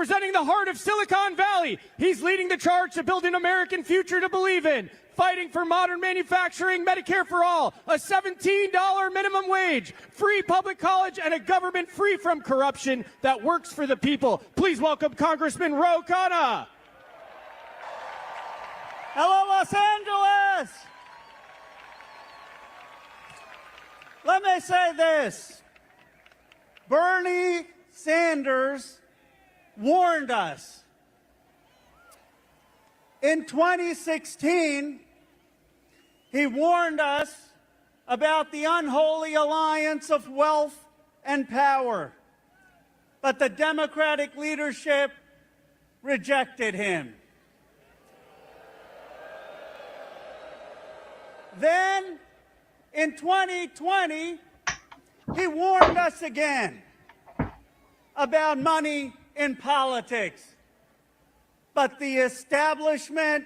representing the heart of Silicon Valley. He's leading the charge to build an American future to believe in, fighting for modern manufacturing, Medicare for all, a $17 minimum wage, free public college, and a government free from corruption that works for the people. Please welcome Congressman Ro Khanna. Hello, Los Angeles! Let me say this. Bernie Sanders warned us. In 2016, he warned us about the unholy alliance of wealth and power. But the Democratic leadership rejected him. Then, in 2020, he warned us again about money in politics. But the establishment,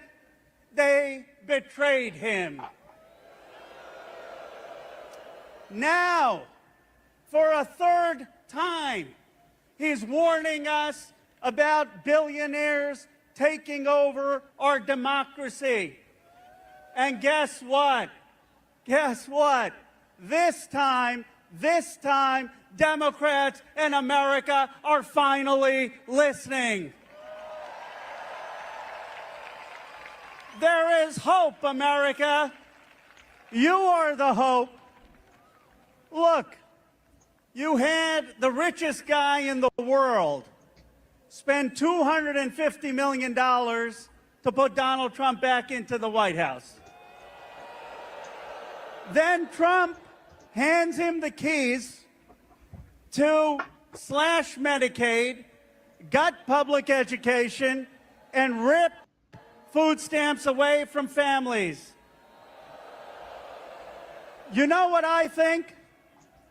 they betrayed him. Now, for a third time, he's warning us about billionaires taking over our democracy. And guess what? Guess what? This time, Democrats in America are finally listening. There is hope, America. You are the hope. Look, you had the richest guy in the world spend $250 million to put Donald Trump back into the White House. Then Trump hands him the keys to slash Medicaid, gut public education, and rip food stamps away from families. You know what I think?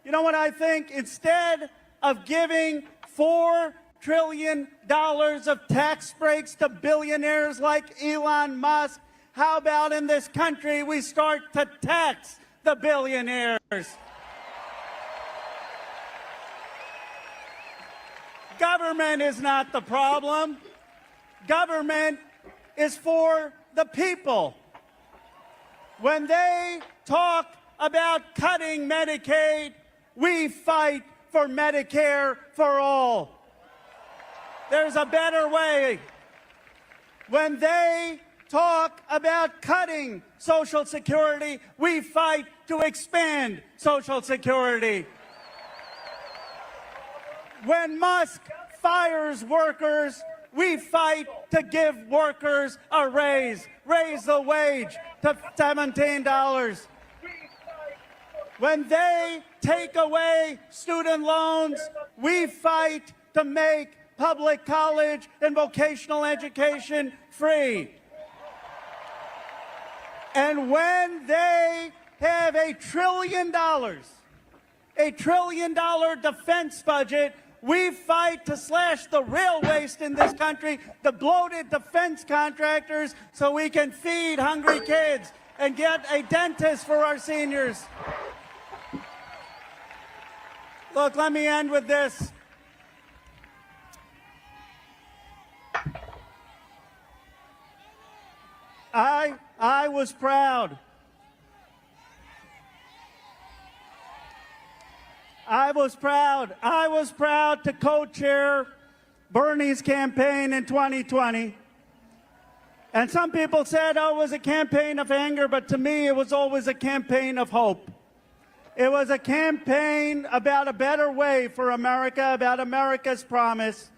You know what I think? Instead of giving $4 trillion of tax breaks to billionaires like Elon Musk, how about in this country we start to tax the billionaires? Government is not the problem. Government is for the people. When they talk about cutting Medicaid, we fight for Medicare for all. There's a better way. When they talk about cutting Social Security, we fight to expand Social Security. When Musk fires workers, we fight to give workers a raise the wage to $17. When they take away student loans, we fight to make public college and vocational education free. And when they have $1 trillion defense budget, we fight to slash the real waste in this country, the bloated defense contractors, so we can feed hungry kids and get a dentist for our seniors. Look, let me end with this. I was proud. I was proud to co-chair Bernie's campaign in 2020. And some people said, oh, it was a campaign of anger, but to me, it was always a campaign of hope. It was a campaign about a better way for America, about America's promise.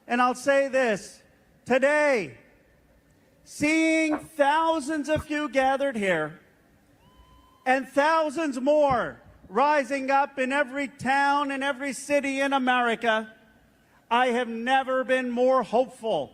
And I'll say this, today, seeing thousands of you gathered here and thousands more rising up in every town and every city in America, I have never been more hopeful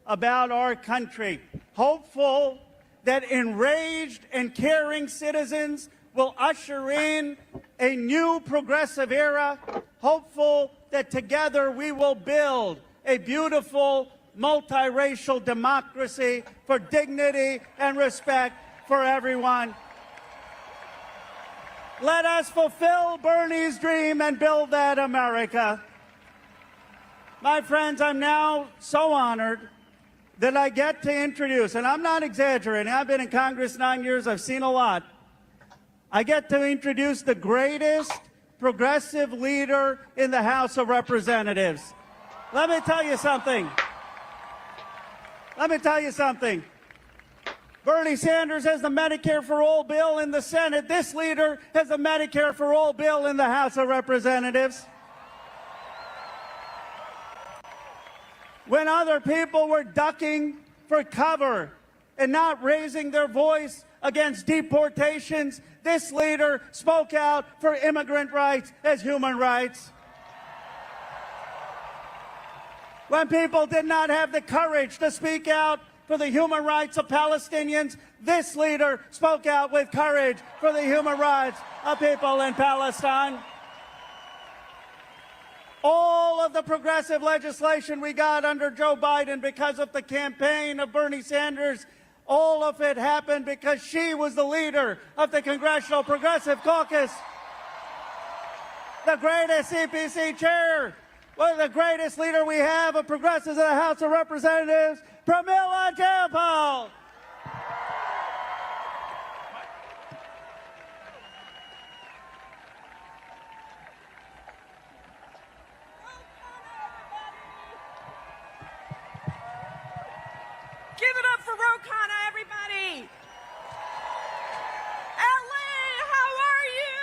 about our country. Hopeful that enraged and caring citizens will usher in a new progressive era. Hopeful that together we will build a beautiful multiracial democracy for dignity and respect for everyone. Let us fulfill Bernie's dream and build that America. My friends, I'm now so honored that I get to introduce, and I'm not exaggerating, I've been in Congress 9 years, I've seen a lot. I get to introduce the greatest progressive leader in the House of Representatives. Let me tell you something. Let me tell you something. Bernie Sanders has the Medicare for All bill in the Senate. This leader has the Medicare for All bill in the House of Representatives. When other people were ducking for cover and not raising their voice against deportations, this leader spoke out for immigrant rights as human rights. When people did not have the courage to speak out for the human rights of Palestinians, this leader spoke out with courage for the human rights of people in Palestine. All of the progressive legislation we got under Joe Biden because of the campaign of Bernie Sanders, all of it happened because she was the leader of the Congressional Progressive Caucus. The greatest CPC chair, the greatest leader we have of progressives in the House of Representatives, Pramila Jayapal. Give it up for Rokana, everybody. LA, how are you?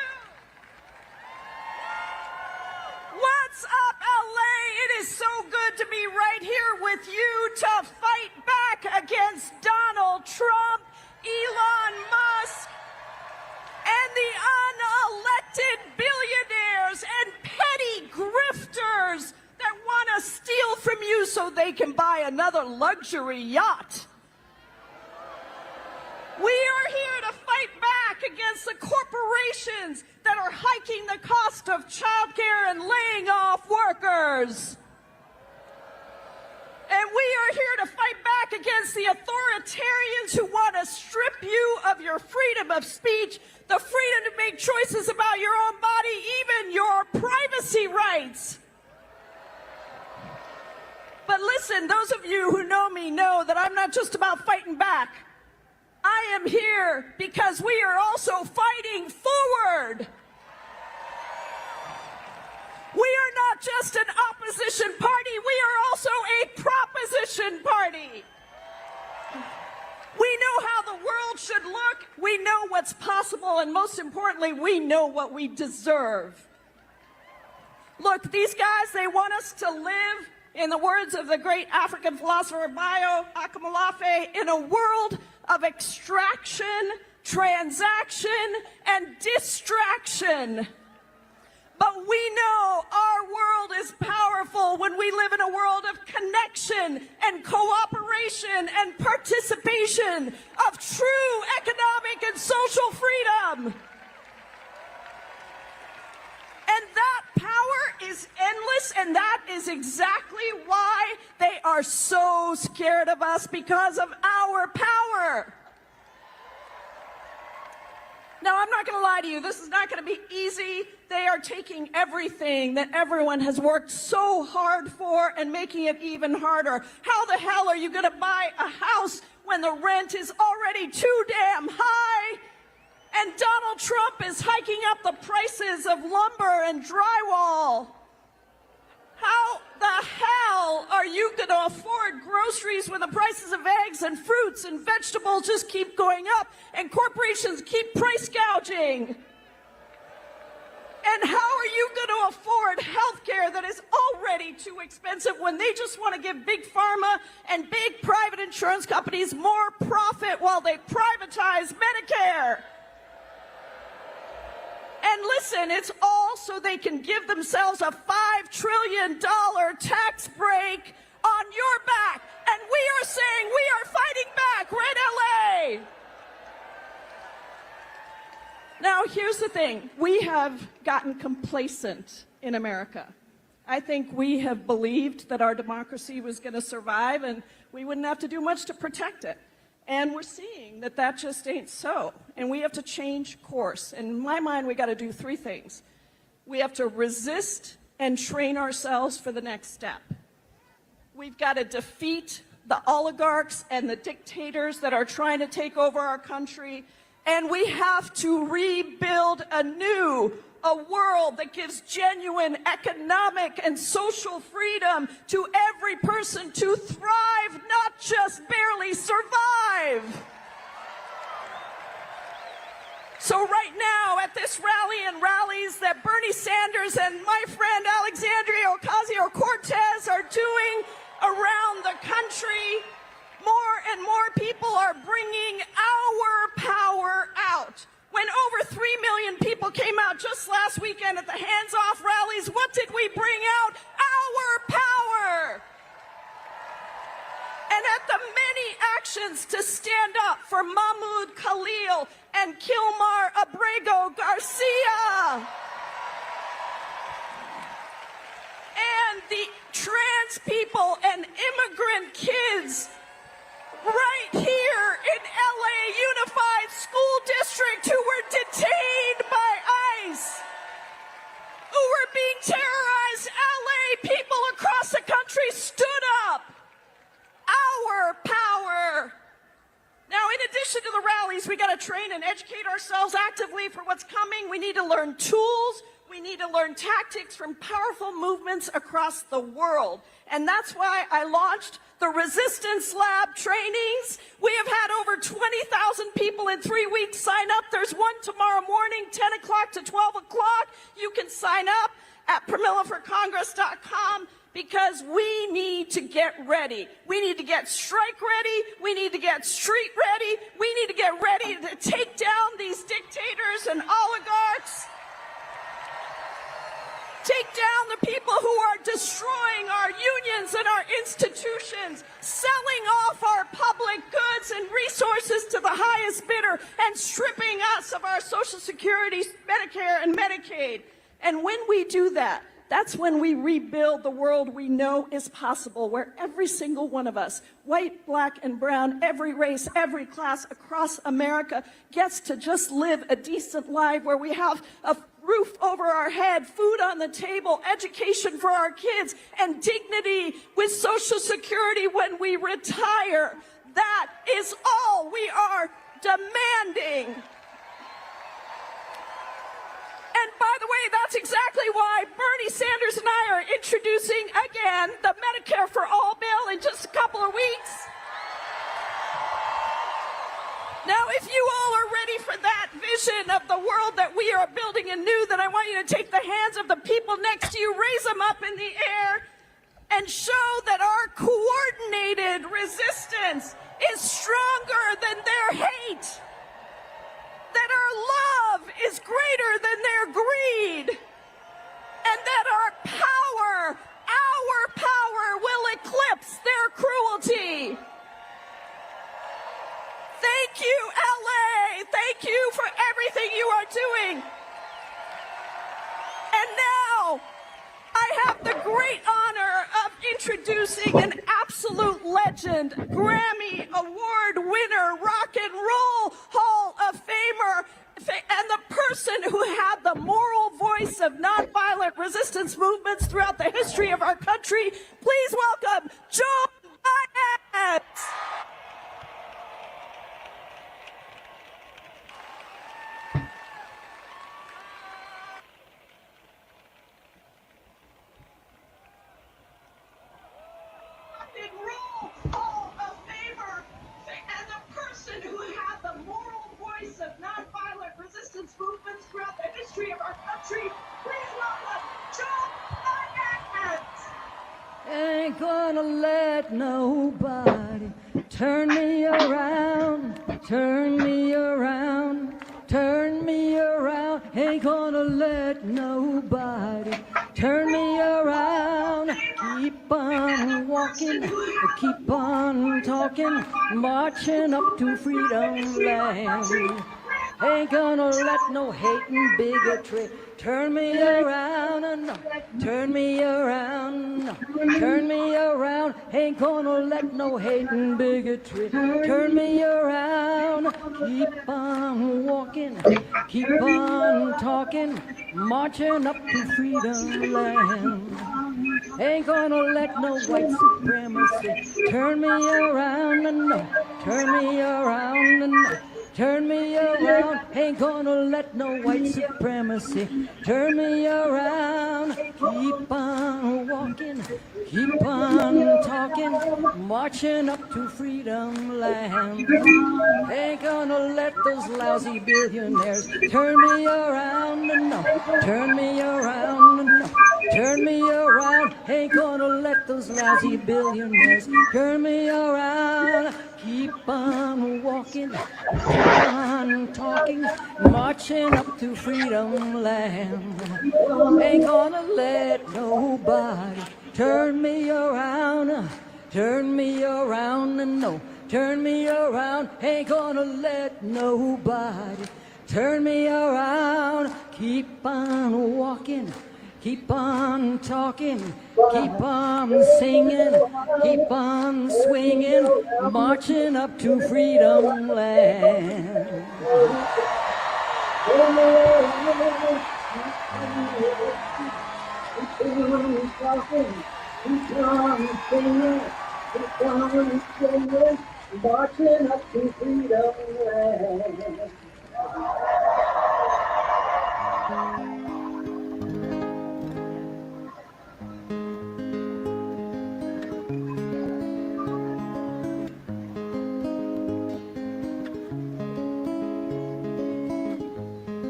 What's up, LA? It is so good to be right here with you to fight back against Donald Trump, Elon Musk, and the unelected billionaires and petty grifters that want to steal from you so they can buy another luxury yacht. We are here to fight back against the corporations that are hiking the cost of childcare and laying off workers. And we are here to fight back against the authoritarians who want to strip you of your freedom of speech, the freedom to make choices about your own body, even your privacy rights. But listen, those of you who know me know that I'm not just about fighting back. I am here because we are also fighting forward. We are not just an opposition party, we are also a proposition party. We know how the world should look, we know what's possible, and most importantly, we know what we deserve. Look, these guys, they want us to live, in the words of the great African philosopher Bayo Akomolafe, in a world of extraction, transaction, and distraction. But we know our world is powerful when we live in a world of connection and cooperation and participation, of true economic and social freedom. And that power is endless, and that is exactly why they are so scared of us, because of our power. Now, I'm not going to lie to you, this is not going to be easy. They are taking everything that everyone has worked so hard for and making it even harder. How the hell are you going to buy a house when the rent is already too damn high? And Donald Trump is hiking up the prices of lumber and drywall. How the hell are you going to afford groceries when the prices of eggs and fruits and vegetables just keep going up and corporations keep price gouging? And how are you going to afford health care that is already too expensive when they just want to give big pharma and big private insurance companies more profit while they privatize Medicare? And listen, it's all so they can give themselves a $5 trillion tax break on your back. And we are saying we are fighting back. We're in LA. Now, here's the thing. We have gotten complacent in America. I think we have believed that our democracy was going to survive and we wouldn't have to do much to protect it. And we're seeing that that just ain't so. And we have to change course. And in my mind, we got to do 3 things. We have to resist and train ourselves for the next step. We've got to defeat the oligarchs and the dictators that are trying to take over our country. And we have to rebuild anew a world that gives genuine economic and social freedom to every person to thrive, not just barely survive. So right now, at this rally and rallies that Bernie Sanders and my friend Alexandria Ocasio-Cortez are doing around the country, more and more people are bringing our power out. When over 3 million people came out just last weekend at the hands-off rallies, what did we bring out? Our power! And at the many actions to stand up for Mahmoud Khalil and Kilmar Abrego Garcia, and the trans people and immigrant kids right here in LA Unified School District who were detained by ICE, who were being terrorized, LA people across the country stood up. Our power. Now, in addition to the rallies, we got to train and educate ourselves actively for what's coming. We need to learn tools. We need to learn tactics from powerful movements across the world. And that's why I launched the Resistance Lab trainings. We have had over 20,000 people in 3 weeks sign up. There's one tomorrow morning, 10 o'clock to 12 o'clock. You can sign up at PramilaForCongress.com because we need to get ready. We need to get strike ready. We need to get street ready. We need to get ready to take down these dictators and oligarchs. Take down the people who are destroying our unions and our institutions, selling off our public goods and resources to the highest bidder, and stripping us of our Social Security, Medicare, and Medicaid. And when we do that, that's when we rebuild the world we know is possible, where every single one of us, white, black, and brown, every race, every class across America, gets to just live a decent life, where we have a roof over our head, food on the table, education for our kids, and dignity with Social Security when we retire. That is all we are demanding. And by the way, that's exactly why Bernie Sanders and I are introducing again the Medicare for All bill in just a couple of weeks. Now, if you all are ready for that vision of the world that we are building anew, then I want you to take the hands of the people next to you, raise them up in the air, and show that our coordinated resistance is stronger than their hate, that our love is greater than their greed, and that our power will eclipse their cruelty. Thank you, LA. Thank you for everything you are doing. And now, I have the great honor of introducing an absolute legend, Grammy Award winner, Rock and Roll Hall of Famer, and the person who had the moral voice of nonviolent resistance movements throughout the history of our country. Please welcome Joe Biden. Movements throughout the history of our country. Please welcome Joe Biden. Ain't gonna let nobody turn me around, turn me around, turn me around. Ain't gonna let nobody turn me around. Keep on walking, keep on talking, marching up to freedom land. Ain't gonna let no hating bigotry turn me around, no. Turn me around, no. Turn me around. Ain't gonna let no hating bigotry turn me around. Keep on walking, keep on talking, marching up to freedom land. Ain't gonna let no white supremacy turn me around, no. Turn me around, no. Turn me around, ain't gonna let no white supremacy turn me around. Keep on walking, keep on talking, marching up to freedom land. Ain't gonna let those lousy billionaires turn me around, no. Turn me around, no. Turn me around, ain't gonna let those lousy billionaires turn me around. Keep on walking, keep on talking, marching up to freedom land. Ain't gonna let nobody turn me around, no. Turn me around, ain't gonna let nobody turn me around. Keep on walking, keep on talking, keep on singing, keep on swinging, marching up to freedom land. Keep on singing, keep on singing, marching up to freedom land.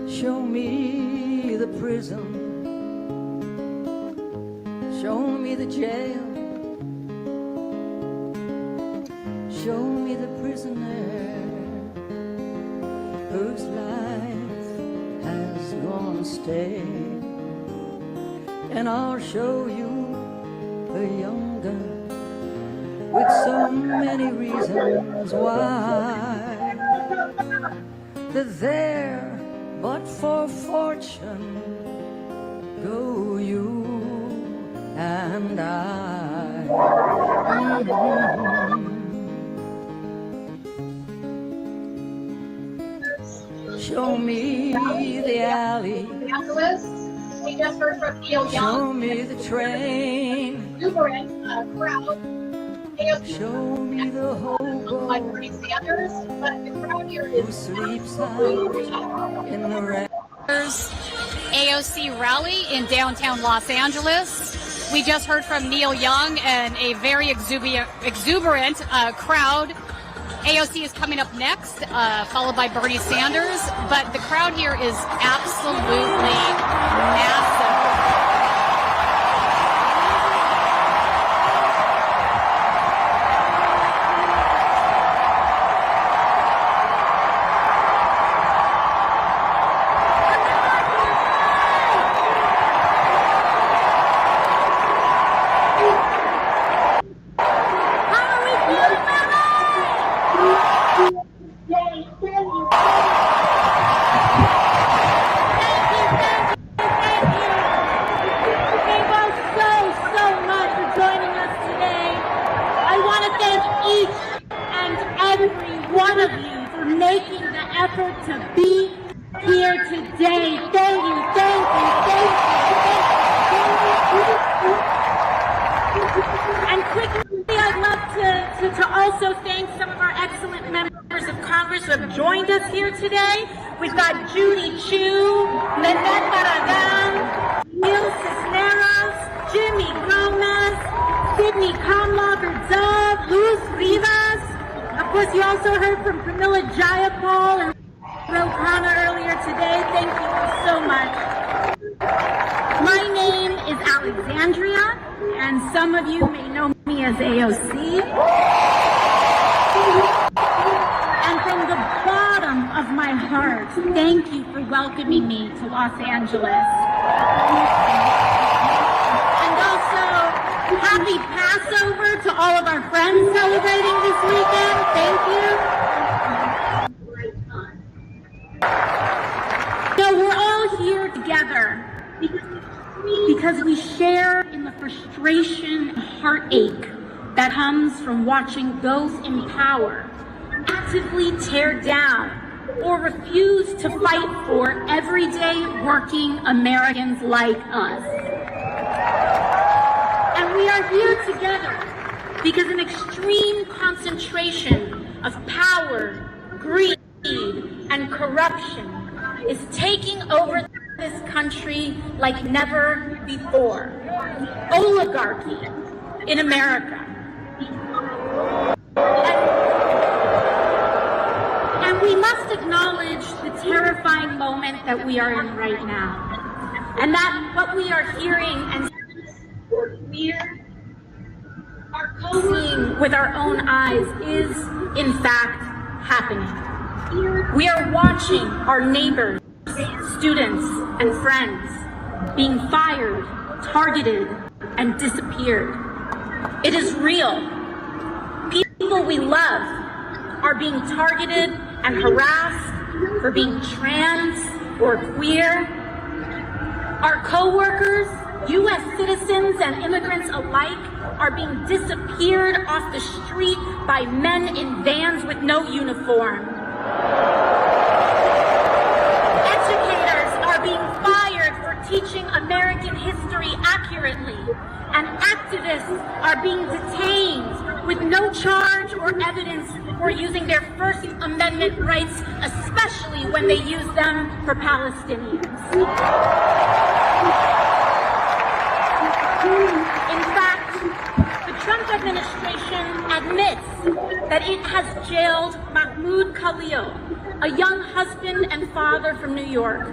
Show me the prison, show me the jail, show me the prisoner whose life has gone astray, and I'll show you the younger with so many reasons why that there but for fortune go you and I. Show me the alley, We just heard from Neil show Young. me the train, Exuberant crowd. AOC show me the like hobo Bernie Sanders, but the crowd here who is sleeps out in the rain. AOC rally in downtown Los Angeles. We just heard from Neil Young and a very exuberant crowd. AOC is coming up next, followed by Bernie Sanders, but the crowd here is absolutely massive. One of you for making the effort to be here today. Thank you, thank you, thank you. And quickly, I'd love to also thank some of our excellent members of Congress who have joined us here today. We've got Judy Chu, Lynette Barragan, Gil Cisneros, Jimmy Gomez, Sydney Kamla-Verdad, Luz Rivas. Of course, you also heard from Pramila Jayapal and Rokana earlier today. Thank you so much. My name is Alexandria, and some of you may know me as AOC. And from the bottom of my heart, thank you for welcoming me to Los Angeles. And also, happy Passover to all of our friends celebrating this weekend. Thank you. frustration and heartache that comes from watching those in power actively tear down or refuse to fight for everyday working Americans like us. And we are here together because an extreme concentration of power, greed, and corruption is taking over this country like never before. Oligarchy in America. And we must acknowledge the terrifying moment that we are in right now. And that what we are hearing and seeing with our own eyes is, in fact, happening. We are watching our neighbors, students, and friends being fired, targeted, and disappeared. It is real. People we love are being targeted and harassed for being trans or queer. Our co-workers, U.S. citizens and immigrants alike, are being disappeared off the street by men in vans with no uniform. Educators are being fired for teaching American history accurately, and activists are being detained with no charge or evidence for using their First Amendment rights, especially when they use them for Palestinians. In fact, the Trump administration admits that it has jailed Mahmoud Khalil, a young husband and father from New York,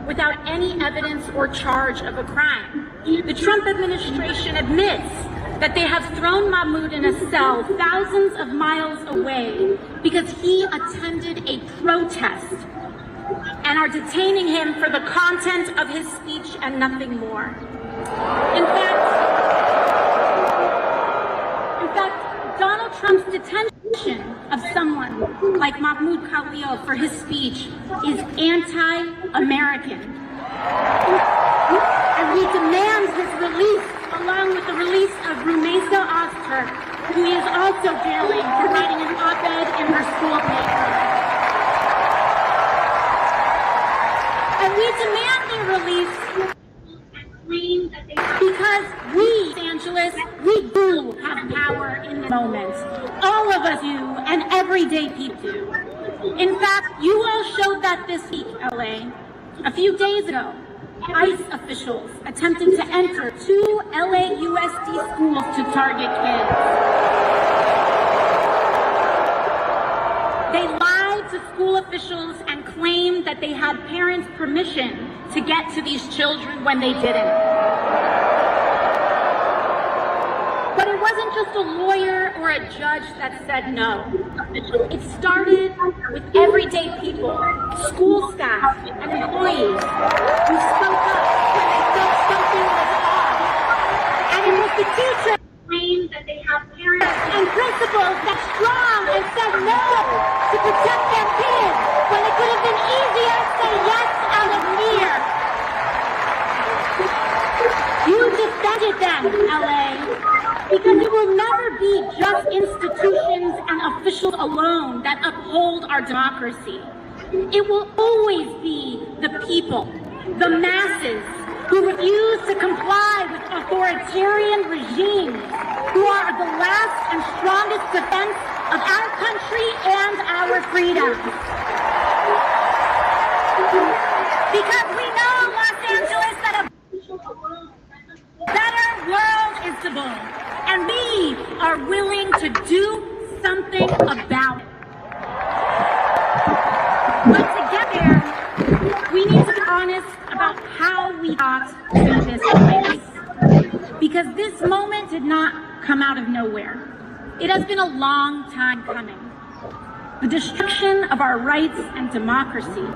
without any evidence or charge of a crime. The Trump administration admits that they have thrown Mahmoud in a cell thousands of miles away because he attended a protest, and are detaining him for the content of his speech and nothing more. In fact, Donald Trump's detention of someone like Mahmoud Khalil for his speech is anti-American. And we demand his release, along with the release of Rumeysa Ozturk, who he is also jailing for writing an op-ed in her school paper. And we demand their release because we, Los Angeles, we do have power in the moment. All of us do, and everyday people do. In fact, you all showed that this week, LA. A few days ago, ICE officials attempted to enter 2 LAUSD schools to target kids. They lied to school officials and claimed that they had parents' permission to get to these children when they didn't. But it wasn't just a lawyer or a judge that said no. It started with everyday people, school staff, and employees who spoke up when they felt something was off. And it was the teachers that they have parents and principals that strong and said no to protect their kids when it could have been easier to say yes out of fear. You defended them, LA, because it will never be just institutions and officials alone that uphold our democracy. It will always be the people, the masses, who refuse to comply with authoritarian regimes, who are the last and strongest defense of our country and our freedoms. Because we know, Los Angeles, that a better world is possible, and we are willing to do something about it. But to get there, we need to be honest about how we got to this place. Because this moment did not come out of nowhere. It has been a long time coming. The destruction of our rights and democracy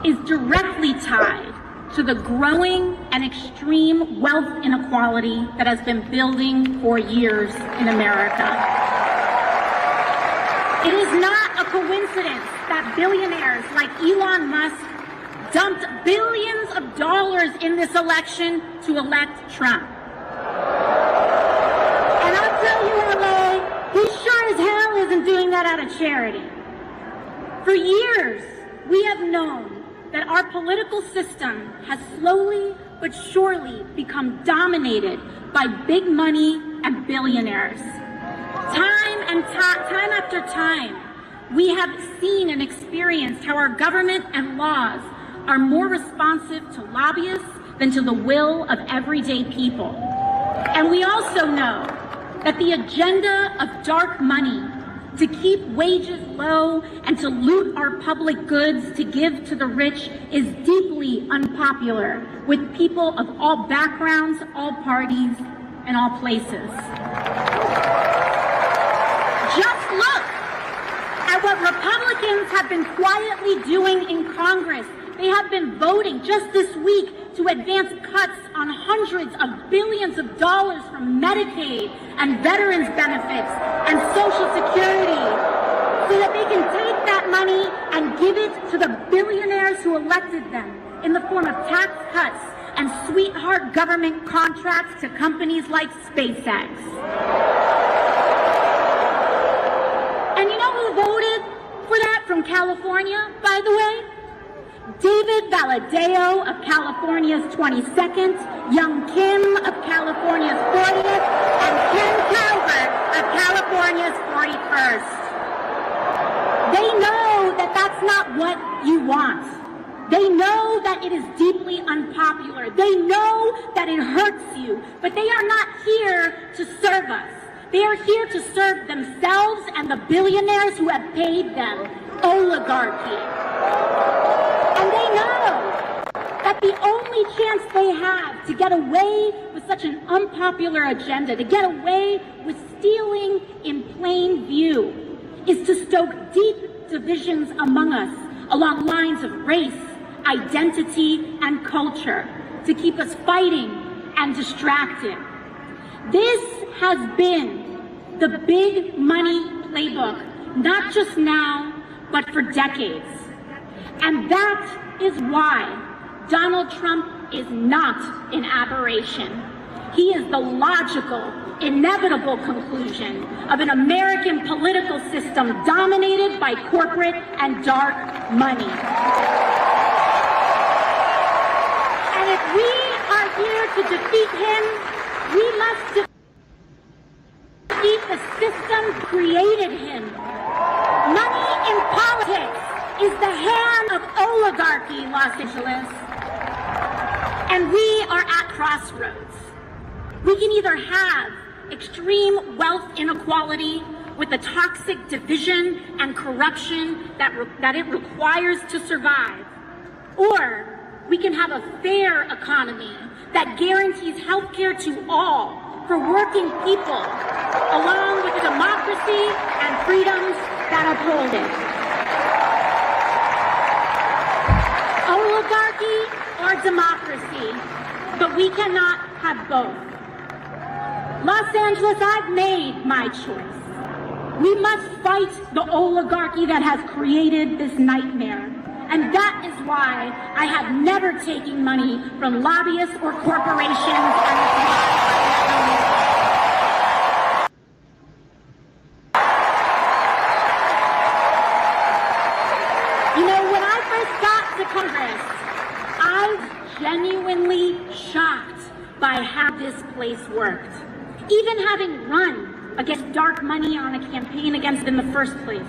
is directly tied to the growing and extreme wealth inequality that has been building for years in America. It is not a coincidence that billionaires like Elon Musk dumped billions of dollars in this election to elect Trump. to charity. For years, we have known that our political system has slowly but surely become dominated by big money and billionaires. Time after time, we have seen and experienced how our government and laws are more responsive to lobbyists than to the will of everyday people. And we also know that the agenda of dark money to keep wages low and to loot our public goods to give to the rich is deeply unpopular with people of all backgrounds, all parties, and all places. Just look at what Republicans have been quietly doing in Congress. They have been voting just this week to advance cuts on hundreds of billions of dollars from Medicaid and veterans benefits and Social Security so that they can take that money and give it to the billionaires who elected them in the form of tax cuts and sweetheart government contracts to companies like SpaceX. And you know who voted for that from California, by the way? David Valadao of California's 22nd, Young Kim of California's 40th, and Ken Calvert of California's 41st. They know that that's not what you want. They know that it is deeply unpopular. They know that it hurts you, but they are not here to serve us. They are here to serve themselves and the billionaires who have paid them, oligarchy. And they know that the only chance they have to get away with such an unpopular agenda, to get away with stealing in plain view, is to stoke deep divisions among us along lines of race, identity, and culture, to keep us fighting and distracted. This has been the big money playbook, not just now, but for decades. And that is why Donald Trump is not an aberration. He is the logical, inevitable conclusion of an American political system dominated by corporate and dark money. And if we are here to defeat him, we must defeat the system that created him. Money in politics is the hand of oligarchy, Los Angeles. And we are at crossroads. We can either have extreme wealth inequality with the toxic division and corruption that it requires to survive, or we can have a fair economy that guarantees health care to all for working people, along with the democracy and freedoms that uphold it. Oligarchy or democracy, but we cannot have both. Los Angeles, I've made my choice. We must fight the oligarchy that has created this nightmare. And that is why I have never taken money from lobbyists or corporations when I first got to Congress, I was genuinely shocked by how this place worked. Even having run against dark money on a campaign against it in the first place.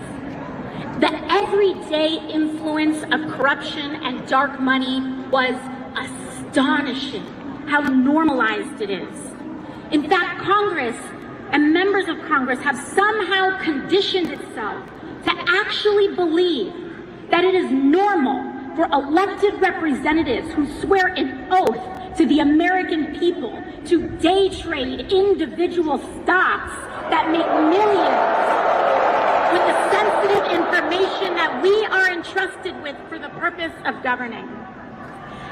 The everyday influence of corruption and dark money was astonishing, how normalized it is. In fact, Congress and members of Congress have somehow conditioned itself to actually believe that it is normal for elected representatives who swear an oath to the American people to day trade individual stocks that make millions with the sensitive information that we are entrusted with for the purpose of governing.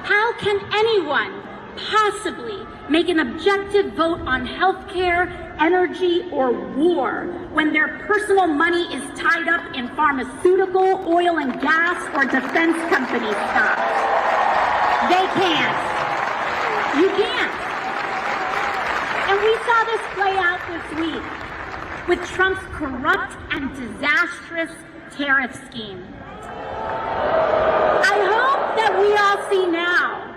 How can anyone possibly make an objective vote on health care, energy, or war when their personal money is tied up in pharmaceutical, oil and gas, or defense company stocks? They can't. You can't. And we saw this play out this week. with Trump's corrupt and disastrous tariff scheme. I hope that we all see now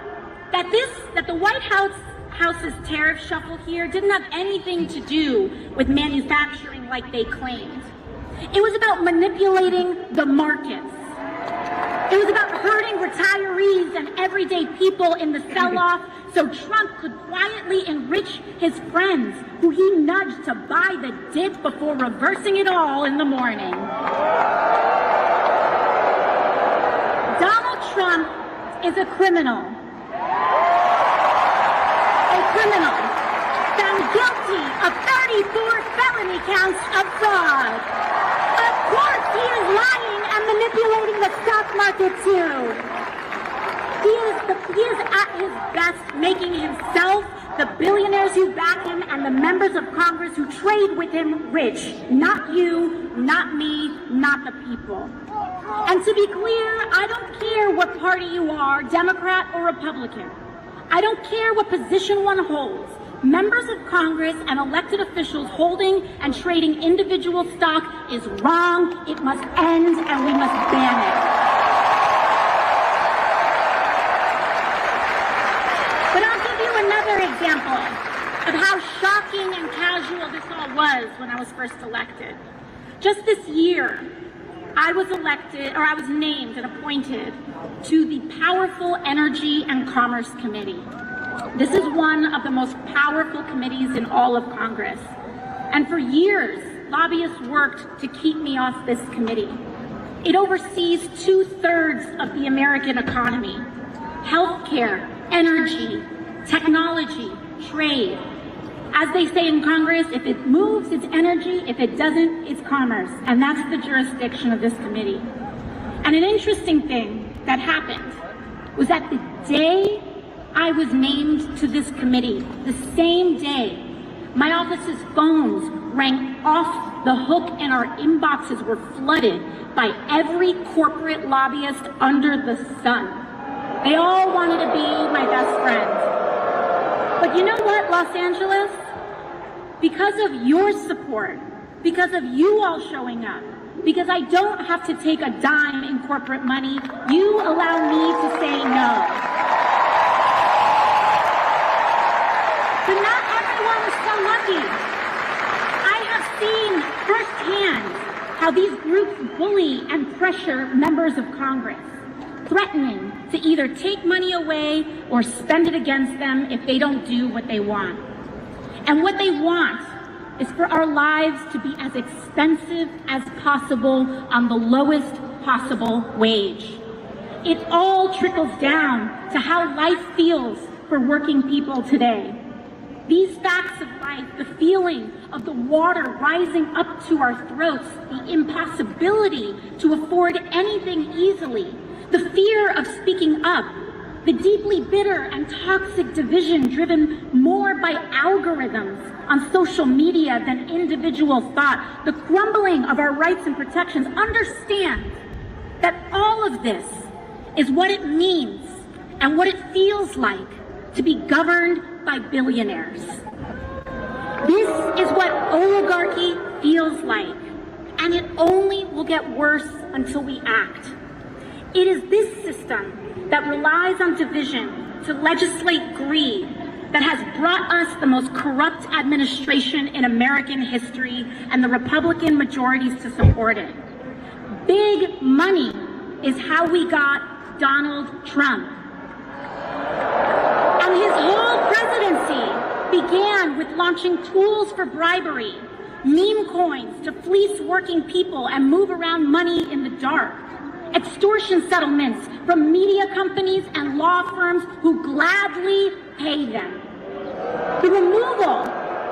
that the White House's tariff shuffle here didn't have anything to do with manufacturing like they claimed. It was about manipulating the markets. It was about hurting retirees and everyday people in the sell-off so Trump could quietly enrich his friends who he nudged to buy the dip before reversing it all in the morning. Donald Trump is a criminal. A criminal found guilty of 34 felony counts of fraud. Of course he is lying and manipulating the stock market too. He is at his best making himself, the billionaires who back him, and the members of Congress who trade with him rich. Not you, not me, not the people. And to be clear, I don't care what party you are, Democrat or Republican. I don't care what position one holds. Members of Congress and elected officials holding and trading individual stock is wrong. It must end, and we must ban it. But I'll give you another example of how shocking and casual this all was when I was first elected. Just this year, I was named and appointed to the powerful Energy and Commerce Committee. This is one of the most powerful committees in all of Congress. And for years, lobbyists worked to keep me off this committee. It oversees 2/3 of the American economy: healthcare, energy, technology, trade. As they say in Congress, if it moves, it's energy. If it doesn't, it's commerce. And that's the jurisdiction of this committee. And an interesting thing that happened was that the day I was named to this committee, the same day, my office's phones rang off the hook and our inboxes were flooded by every corporate lobbyist under the sun. They all wanted to be my best friend. But you know what, Los Angeles? Because of your support, because of you all showing up, because I don't have to take a dime in corporate money, you allow me to say no. But not everyone is so lucky. I have seen firsthand how these groups bully and pressure members of Congress, threatening to either take money away or spend it against them if they don't do what they want. And what they want is for our lives to be as expensive as possible on the lowest possible wage. It all trickles down to how life feels for working people today. These facts of life, the feeling of the water rising up to our throats, the impossibility to afford anything easily, the fear of speaking up, the deeply bitter and toxic division driven more by algorithms on social media than individual thought, the crumbling of our rights and protections. Understand that all of this is what it means and what it feels like to be governed by billionaires. This is what oligarchy feels like, and it only will get worse until we act. It is this system that relies on division to legislate greed that has brought us the most corrupt administration in American history and the Republican majorities to support it. Big money is how we got Donald Trump. And his whole presidency began with launching tools for bribery, meme coins to fleece working people and move around money in the dark, extortion settlements from media companies and law firms who gladly pay them. The removal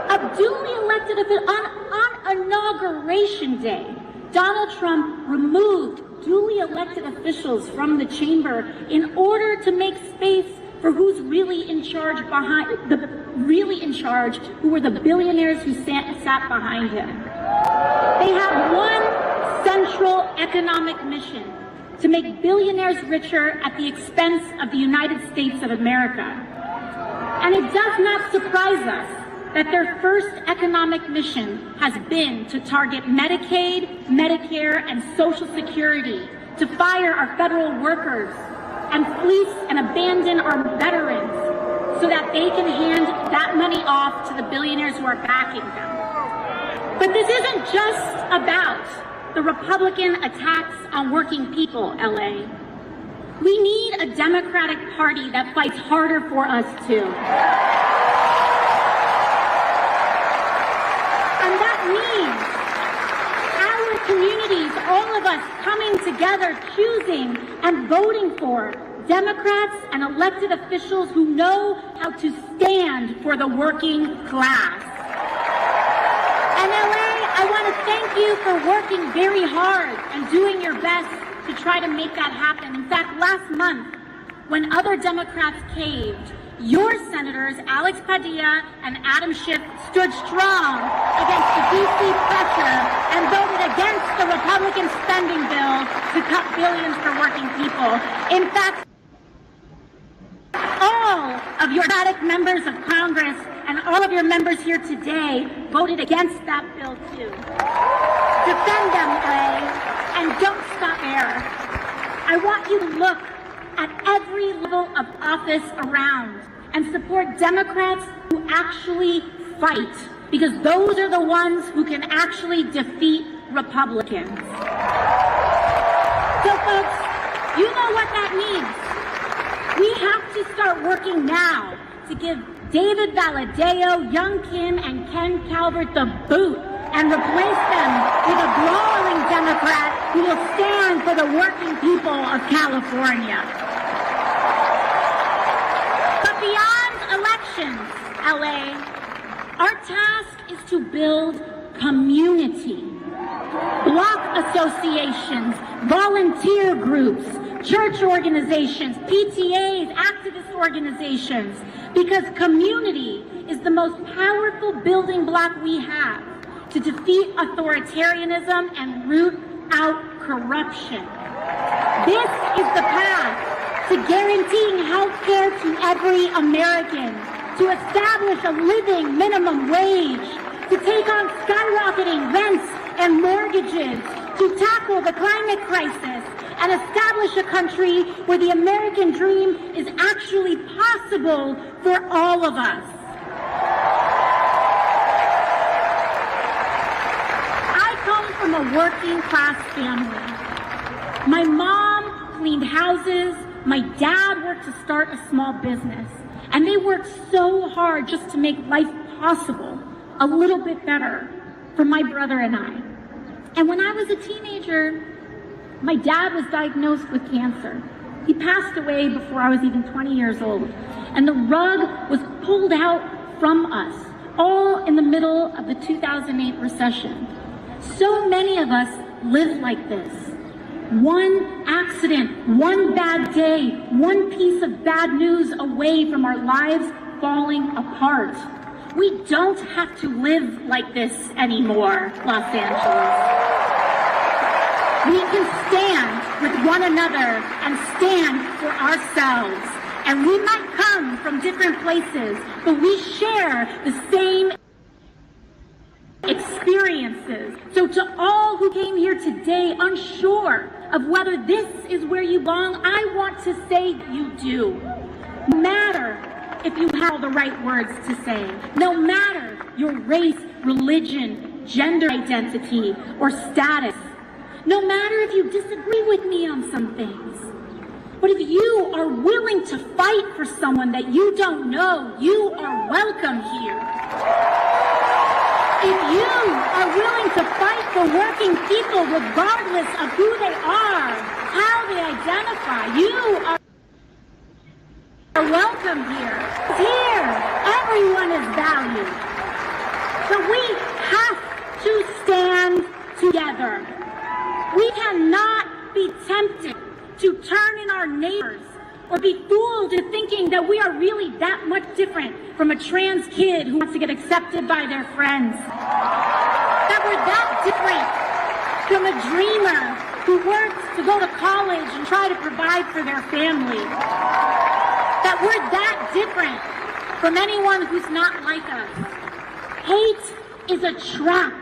of duly elected officials on Inauguration Day, Donald Trump removed duly elected officials from the chamber in order to make space for who's really in charge who were the billionaires who sat behind him. They have one central economic mission: to make billionaires richer at the expense of the United States of America. And it does not surprise us that their first economic mission has been to target Medicaid, Medicare, and Social Security, to fire our federal workers, and fleece and abandon our veterans so that they can hand that money off to the billionaires who are backing them. But this isn't just about the Republican attacks on working people, LA. We need a Democratic Party that fights harder for us too. And that means our communities, all of us coming together, choosing and voting for Democrats and elected officials who know how to stand for the working class. And LA, I want to thank you for working very hard and doing your best to try to make that happen. In fact, last month, when other Democrats caved, your senators, Alex Padilla and Adam Schiff, stood strong against the DC pressure and voted against the Republican spending bill to cut billions for working people. In fact, all of your Democratic members of Congress and all of your members here today voted against that bill too. Defend them, LA, and don't stop there. I want you to look at every level of office around and support Democrats who actually fight, because those are the ones who can actually defeat Republicans. So folks, you know what that means. We have to start working now to give David Valadao, Young Kim, and Ken Calvert the boot and replace them with a brawling Democrat who will stand for the working people of California. But beyond elections, LA, our task is to build community. Block associations, volunteer groups, church organizations, PTAs, activist organizations, because community is the most powerful building block we have to defeat authoritarianism and root out corruption. This is the path to guaranteeing health care to every American, to establish a living minimum wage, to take on skyrocketing rents and mortgages, to tackle the climate crisis, and establish a country where the American dream is actually possible for all of us. I come from a working class family. My mom cleaned houses, my dad worked to start a small business, and they worked so hard just to make life possible a little bit better for my brother and I. And when I was a teenager, my dad was diagnosed with cancer. He passed away before I was even 20 years old. And the rug was pulled out from us, all in the middle of the 2008 recession. So many of us live like this. One accident, one bad day, one piece of bad news away from our lives falling apart. We don't have to live like this anymore, Los Angeles. We can stand with one another and stand for ourselves. And we might come from different places, but we share the same experiences. So to all who came here today unsure of whether this is where you belong, I want to say you do. No matter if you have all the right words to say, no matter your race, religion, gender identity, or status, no matter if you disagree with me on some things, but if you are willing to fight for someone that you don't know, you are welcome here. If you are willing to fight for working people regardless of who they are, how they identify, you are welcome here. Here, everyone is valued. So we have to stand together. We cannot be tempted to turn in our neighbors or be fooled into thinking that we are really that much different from a trans kid who wants to get accepted by their friends. That we're that different from a dreamer who works to go to college and try to provide for their family. That we're that different from anyone who's not like us. Hate is a trap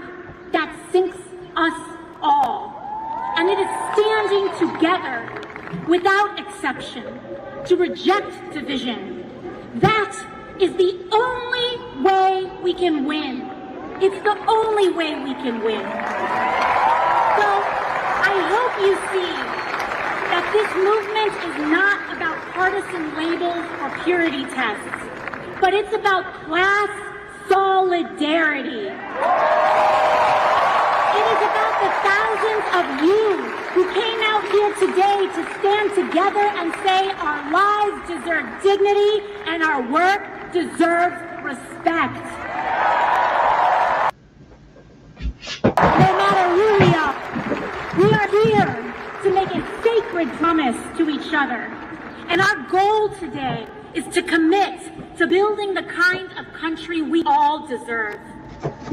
that sinks us all. And it is standing together without exception to reject division. That is the only way we can win. It's the only way we can win. So I hope you see that this movement is not about partisan labels or purity tests, but it's about class solidarity. It is about the thousands of you who came out here today to stand together and say our lives deserve dignity and our work deserves respect. No matter who we are here to make a sacred promise to each other. And our goal today is to commit to building the kind of country we all deserve.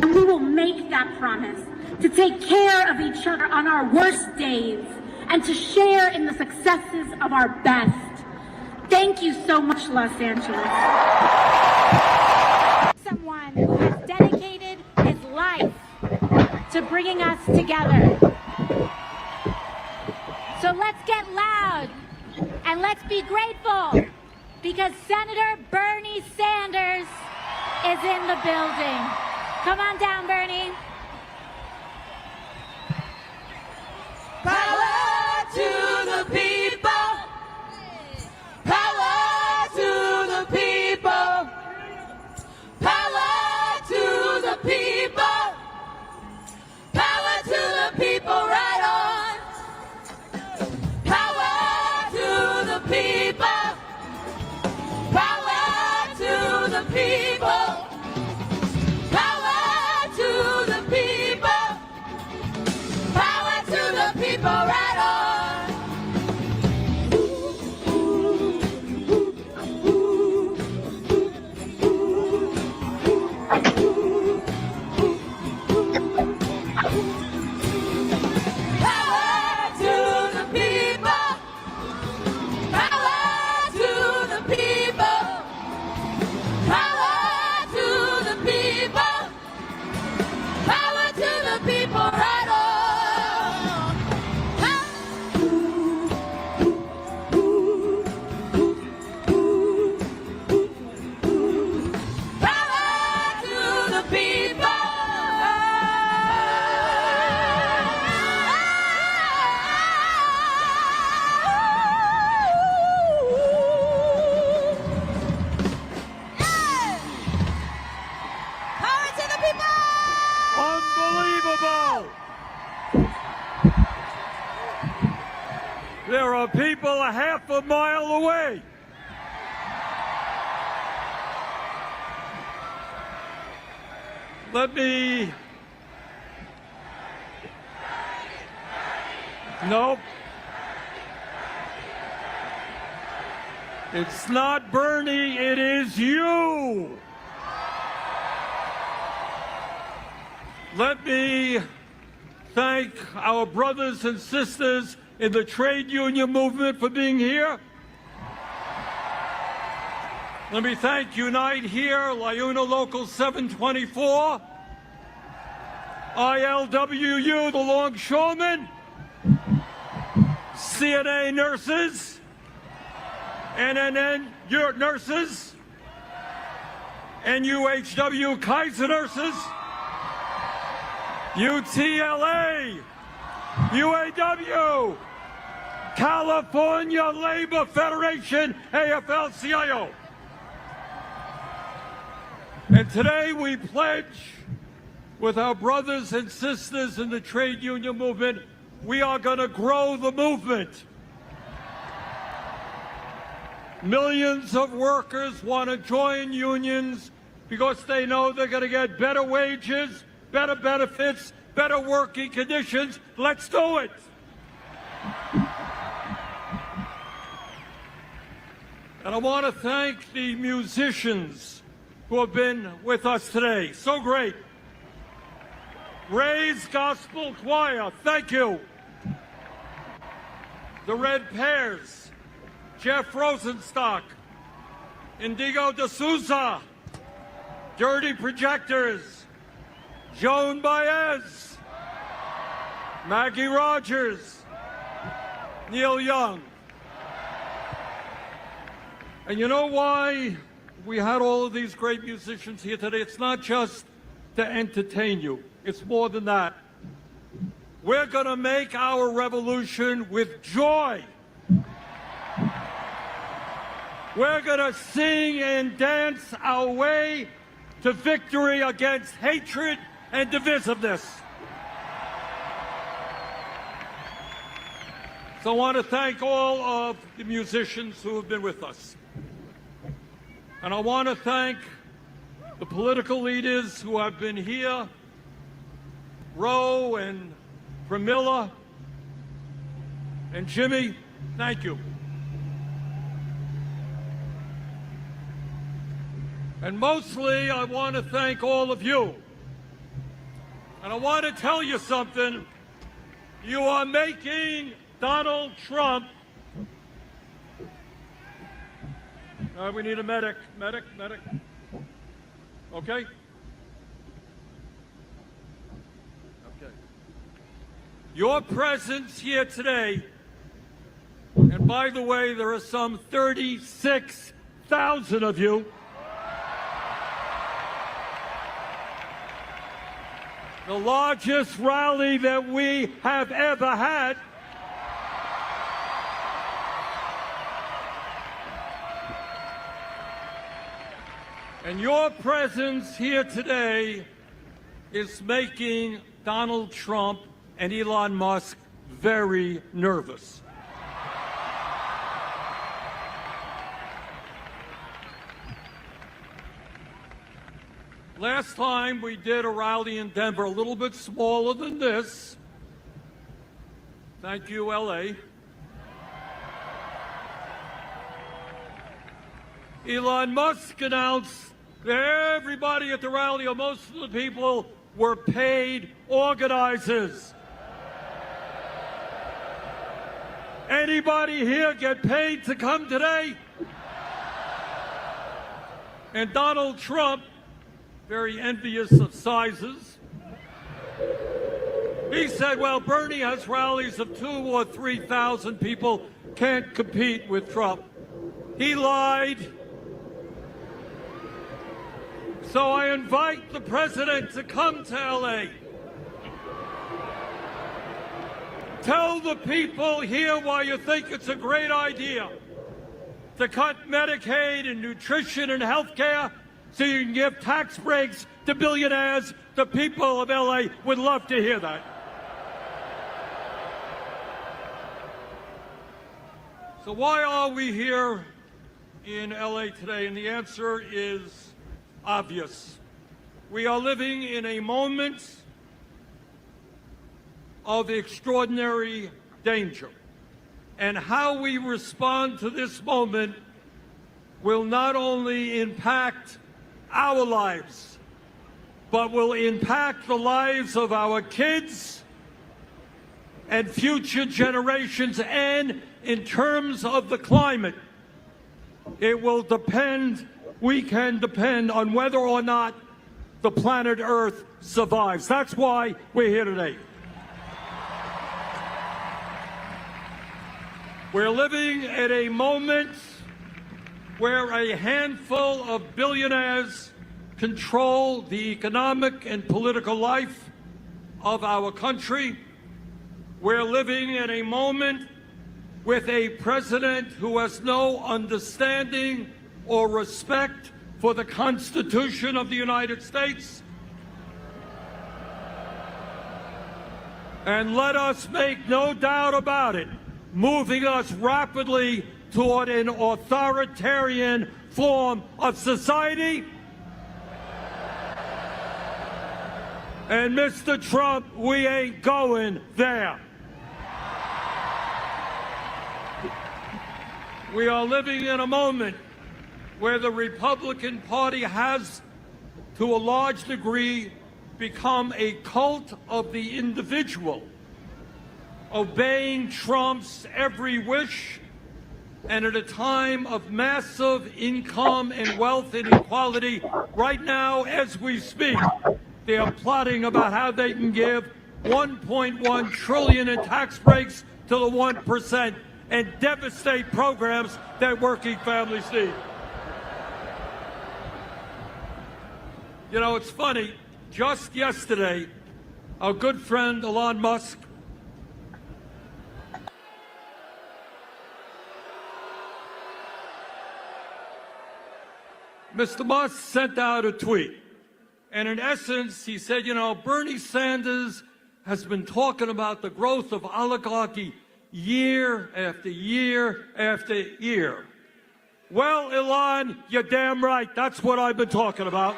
And we will make that promise to take care of each other on our worst days and to share in the successes of our best. Thank you so much, Los Angeles. Someone who has dedicated his life to bringing us together. So let's get loud and let's be grateful because Senator Bernie Sanders is in the building. Come on down, Bernie. Power to the people. Power to the people. Power to the people. Power to the people, right on. Power to the people. Power to the people. Power to the people. Power to the people, right on. There are people a half a mile away. Let me... Nope. It's not Bernie, it is you. Let me thank our brothers and sisters in the trade union movement for being here. Let me thank Unite Here, LiUNA Local 724, ILWU, the Longshoremen, CNA nurses, NNN nurses, NUHW Kaiser nurses, UTLA, UAW, California Labor Federation, AFL-CIO. And today we pledge with our brothers and sisters in the trade union movement, we are going to grow the movement. Millions of workers want to join unions because they know they're going to get better wages, better benefits, better working conditions. Let's do it. And I want to thank the musicians who have been with us today. So great. Ray's Gospel Choir, thank you. The Red Pears, Jeff Rosenstock, Indigo D'Souza, Dirty Projectors, Joan Baez, Maggie Rogers, Neil Young. And you know why we had all of these great musicians here today? It's not just to entertain you. It's more than that. We're going to make our revolution with joy. We're going to sing and dance our way to victory against hatred and divisiveness. So I want to thank all of the musicians who have been with us. And I want to thank the political leaders who have been here, Roe and Pramila and Jimmy. Thank you. And mostly, I want to thank all of you. And I want to tell you something. You are making Donald Trump. We need a medic. Medic. Okay? Okay. Your presence here today, and by the way, there are some 36,000 of you. The largest rally that we have ever had. And your presence here today is making Donald Trump and Elon Musk very nervous. Last time we did a rally in Denver, a little bit smaller than this. Thank you, LA. Elon Musk announced that everybody at the rally, or most of the people, were paid organizers. Anybody here get paid to come today? And Donald Trump, very envious of sizes, he said, well, Bernie has rallies of 2,000 or 3,000 people, can't compete with Trump. He lied. So I invite the president to come to LA. Tell the people here why you think it's a great idea to cut Medicaid and nutrition and health care so you can give tax breaks to billionaires. The people of LA would love to hear that. So why are we here in LA today? And the answer is obvious. We are living in a moment of extraordinary danger. And how we respond to this moment will not only impact our lives, but will impact the lives of our kids and future generations. And in terms of the climate, it will depend, we can depend on whether or not the planet Earth survives. That's why we're here today. We're living at a moment where a handful of billionaires control the economic and political life of our country. We're living in a moment with a president who has no understanding or respect for the Constitution of the United States. And let us make no doubt about it, moving us rapidly toward an authoritarian form of society. And Mr. Trump, we ain't going there. We are living in a moment where the Republican Party has, to a large degree, become a cult of the individual, obeying Trump's every wish, and at a time of massive income and wealth inequality, right now as we speak, They are plotting about how they can give $1.1 trillion in tax breaks to the 1% and devastate programs that working families need. You know, it's funny. Just yesterday, our good friend Elon Musk Mr. Musk sent out a tweet. And in essence, he said, you know, Bernie Sanders has been talking about the growth of oligarchy year after year after year. Well, Elon, you're damn right. That's what I've been talking about.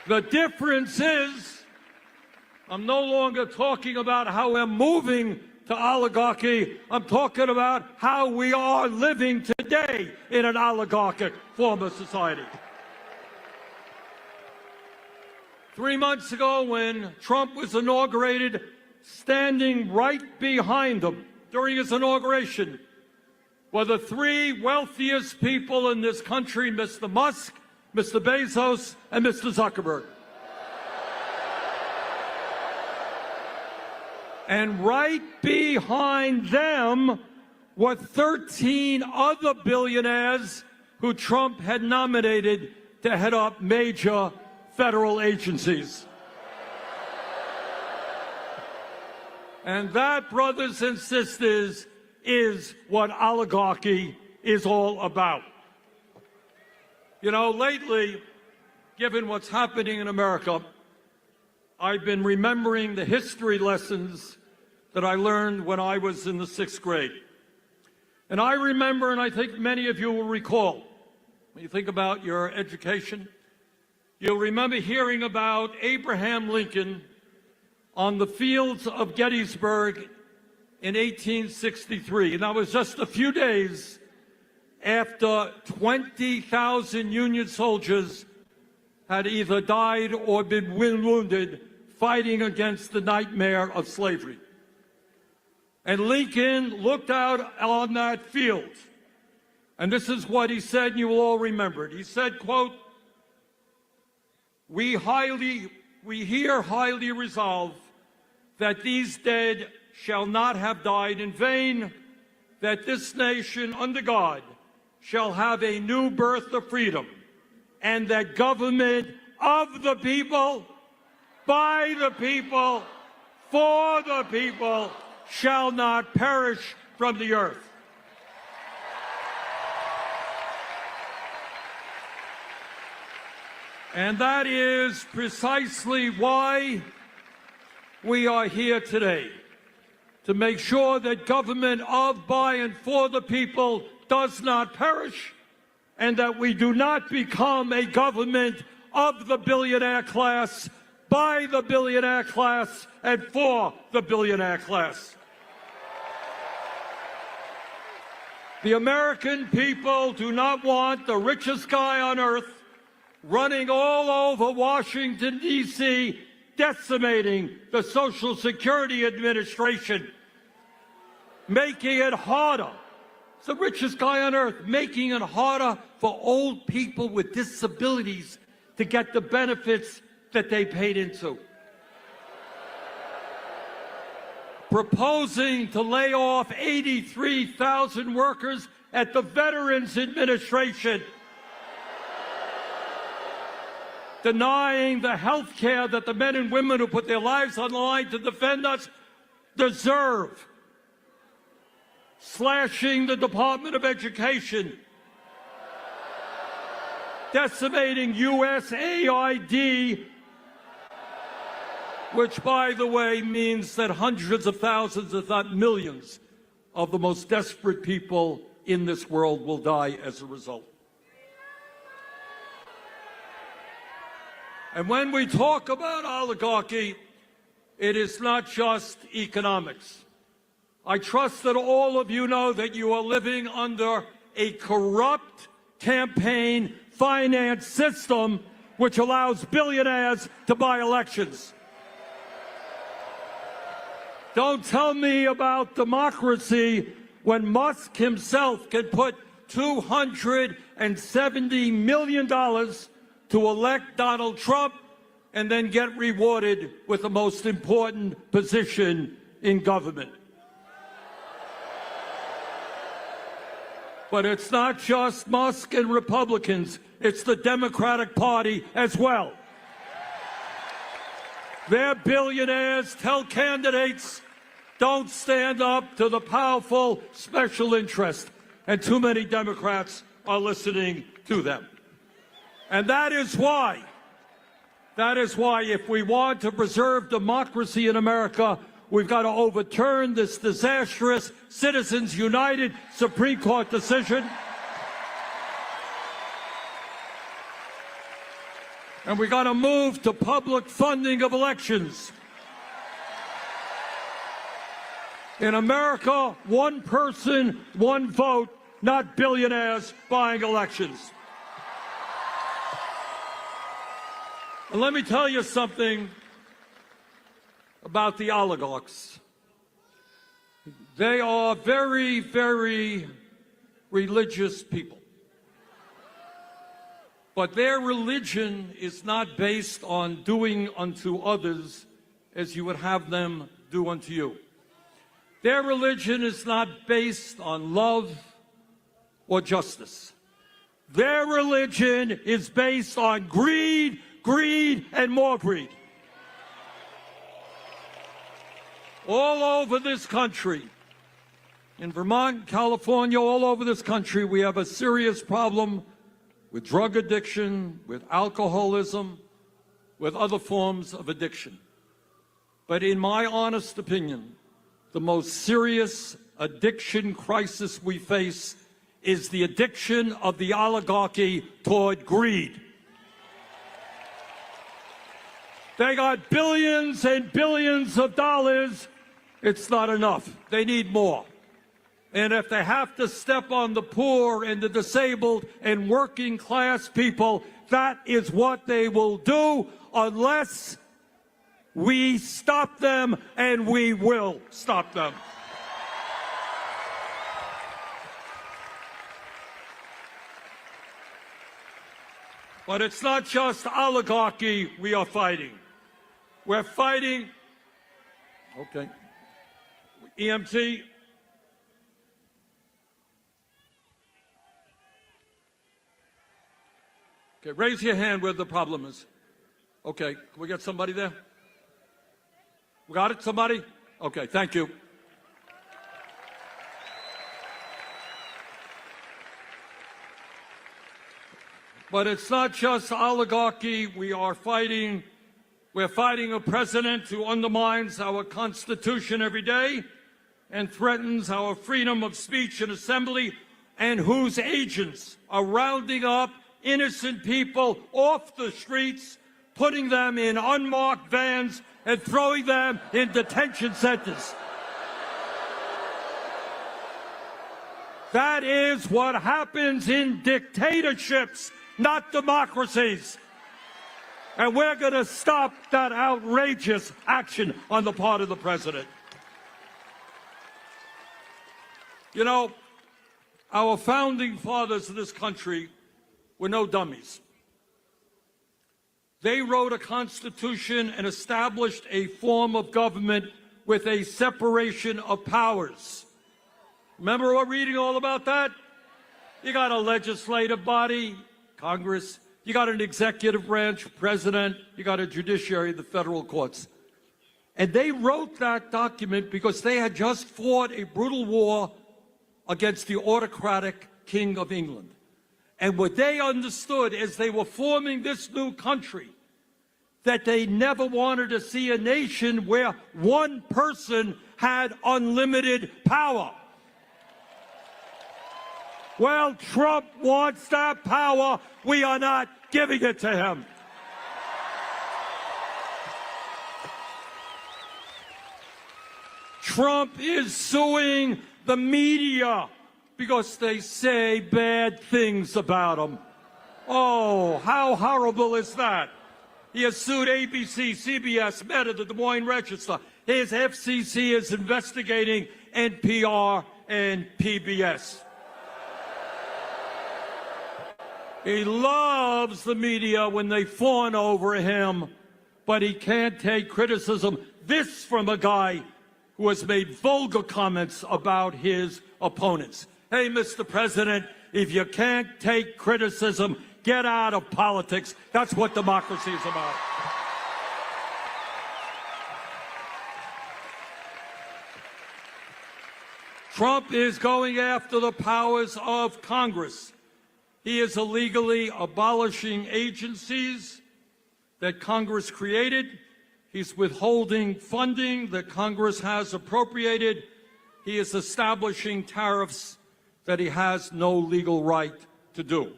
The difference is I'm no longer talking about how we're moving to oligarchy. I'm talking about how we are living today in an oligarchic form of society. 3 months ago, when Trump was inaugurated, standing right behind him during his inauguration were the three wealthiest people in this country, Mr. Musk, Mr. Bezos, and Mr. Zuckerberg. And right behind them were 13 other billionaires who Trump had nominated to head up major federal agencies. And that, brothers and sisters, is what oligarchy is all about. You know, lately, given what's happening in America, I've been remembering the history lessons that I learned when I was in the 6th grade. And I remember, and I think many of you will recall, when you think about your education, you'll remember hearing about Abraham Lincoln on the fields of Gettysburg in 1863. And that was just a few days after 20,000 Union soldiers had either died or been wounded fighting against the nightmare of slavery. And Lincoln looked out on that field, and this is what he said, and you will all remember it. He said, quote, we here highly resolve that these dead shall not have died in vain, that this nation under God shall have a new birth of freedom, and that government of the people, by the people, for the people, shall not perish from the earth. And that is precisely why we are here today, to make sure that government of, by, and for the people does not perish, and that we do not become a government of the billionaire class, by the billionaire class, and for the billionaire class. The American people do not want the richest guy on earth running all over Washington, D.C., decimating the Social Security Administration, making it harder. It's the richest guy on earth, making it harder for old people with disabilities to get the benefits that they paid into. Proposing to lay off 83,000 workers at the Veterans Administration. Denying the health care that the men and women who put their lives on the line to defend us deserve. Slashing the Department of Education. Decimating USAID, which, by the way, means that hundreds of thousands, if not millions, of the most desperate people in this world will die as a result. And when we talk about oligarchy, it is not just economics. I trust that all of you know that you are living under a corrupt campaign finance system which allows billionaires to buy elections. Don't tell me about democracy when Musk himself can put $270 million to elect Donald Trump and then get rewarded with the most important position in government. But it's not just Musk and Republicans, it's the Democratic Party as well. Their billionaires tell candidates, don't stand up to the powerful special interest. And too many Democrats are listening to them. And that is why if we want to preserve democracy in America, we've got to overturn this disastrous Citizens United Supreme Court decision. And we got to move to public funding of elections. In America, one person, one vote, not billionaires buying elections. And let me tell you something about the oligarchs. They are very, very religious people. But their religion is not based on doing unto others as you would have them do unto you. Their religion is not based on love or justice. Their religion is based on greed, greed, and more greed. All over this country, in Vermont, California, all over this country, we have a serious problem with drug addiction, with alcoholism, with other forms of addiction. But in my honest opinion, the most serious addiction crisis we face is the addiction of the oligarchy toward greed. They got billions and billions of dollars. It's not enough. They need more. And if they have to step on the poor and the disabled and working class people, that is what they will do unless we stop them, and we will stop them. But it's not just oligarchy we are fighting. We're fighting, okay, EMT. Okay, raise your hand where the problem is. Okay, can we get somebody there? We got it, somebody? Okay, thank you. But it's not just oligarchy we are fighting. We're fighting a president who undermines our Constitution every day and threatens our freedom of speech and assembly, and whose agents are rounding up innocent people off the streets, putting them in unmarked vans and throwing them in detention centers. That is what happens in dictatorships, not democracies. And we're going to stop that outrageous action on the part of the president. You know, our founding fathers of this country were no dummies. They wrote a constitution and established a form of government with a separation of powers. Remember we're reading all about that? You got a legislative body, Congress. You got an executive branch, president. You got a judiciary, the federal courts. And they wrote that document because they had just fought a brutal war against the autocratic King of England. And what they understood as they were forming this new country, that they never wanted to see a nation where one person had unlimited power. Well, Trump wants that power. We are not giving it to him. Trump is suing the media because they say bad things about him. Oh, how horrible is that? He has sued ABC, CBS, Meta, the Des Moines Register. His FCC is investigating NPR and PBS. He loves the media when they fawn over him, but he can't take criticism. This from a guy who has made vulgar comments about his opponents. Hey, Mr. President, if you can't take criticism, get out of politics. That's what democracy is about. Trump is going after the powers of Congress. He is illegally abolishing agencies that Congress created. He's withholding funding that Congress has appropriated. He is establishing tariffs that he has no legal right to do.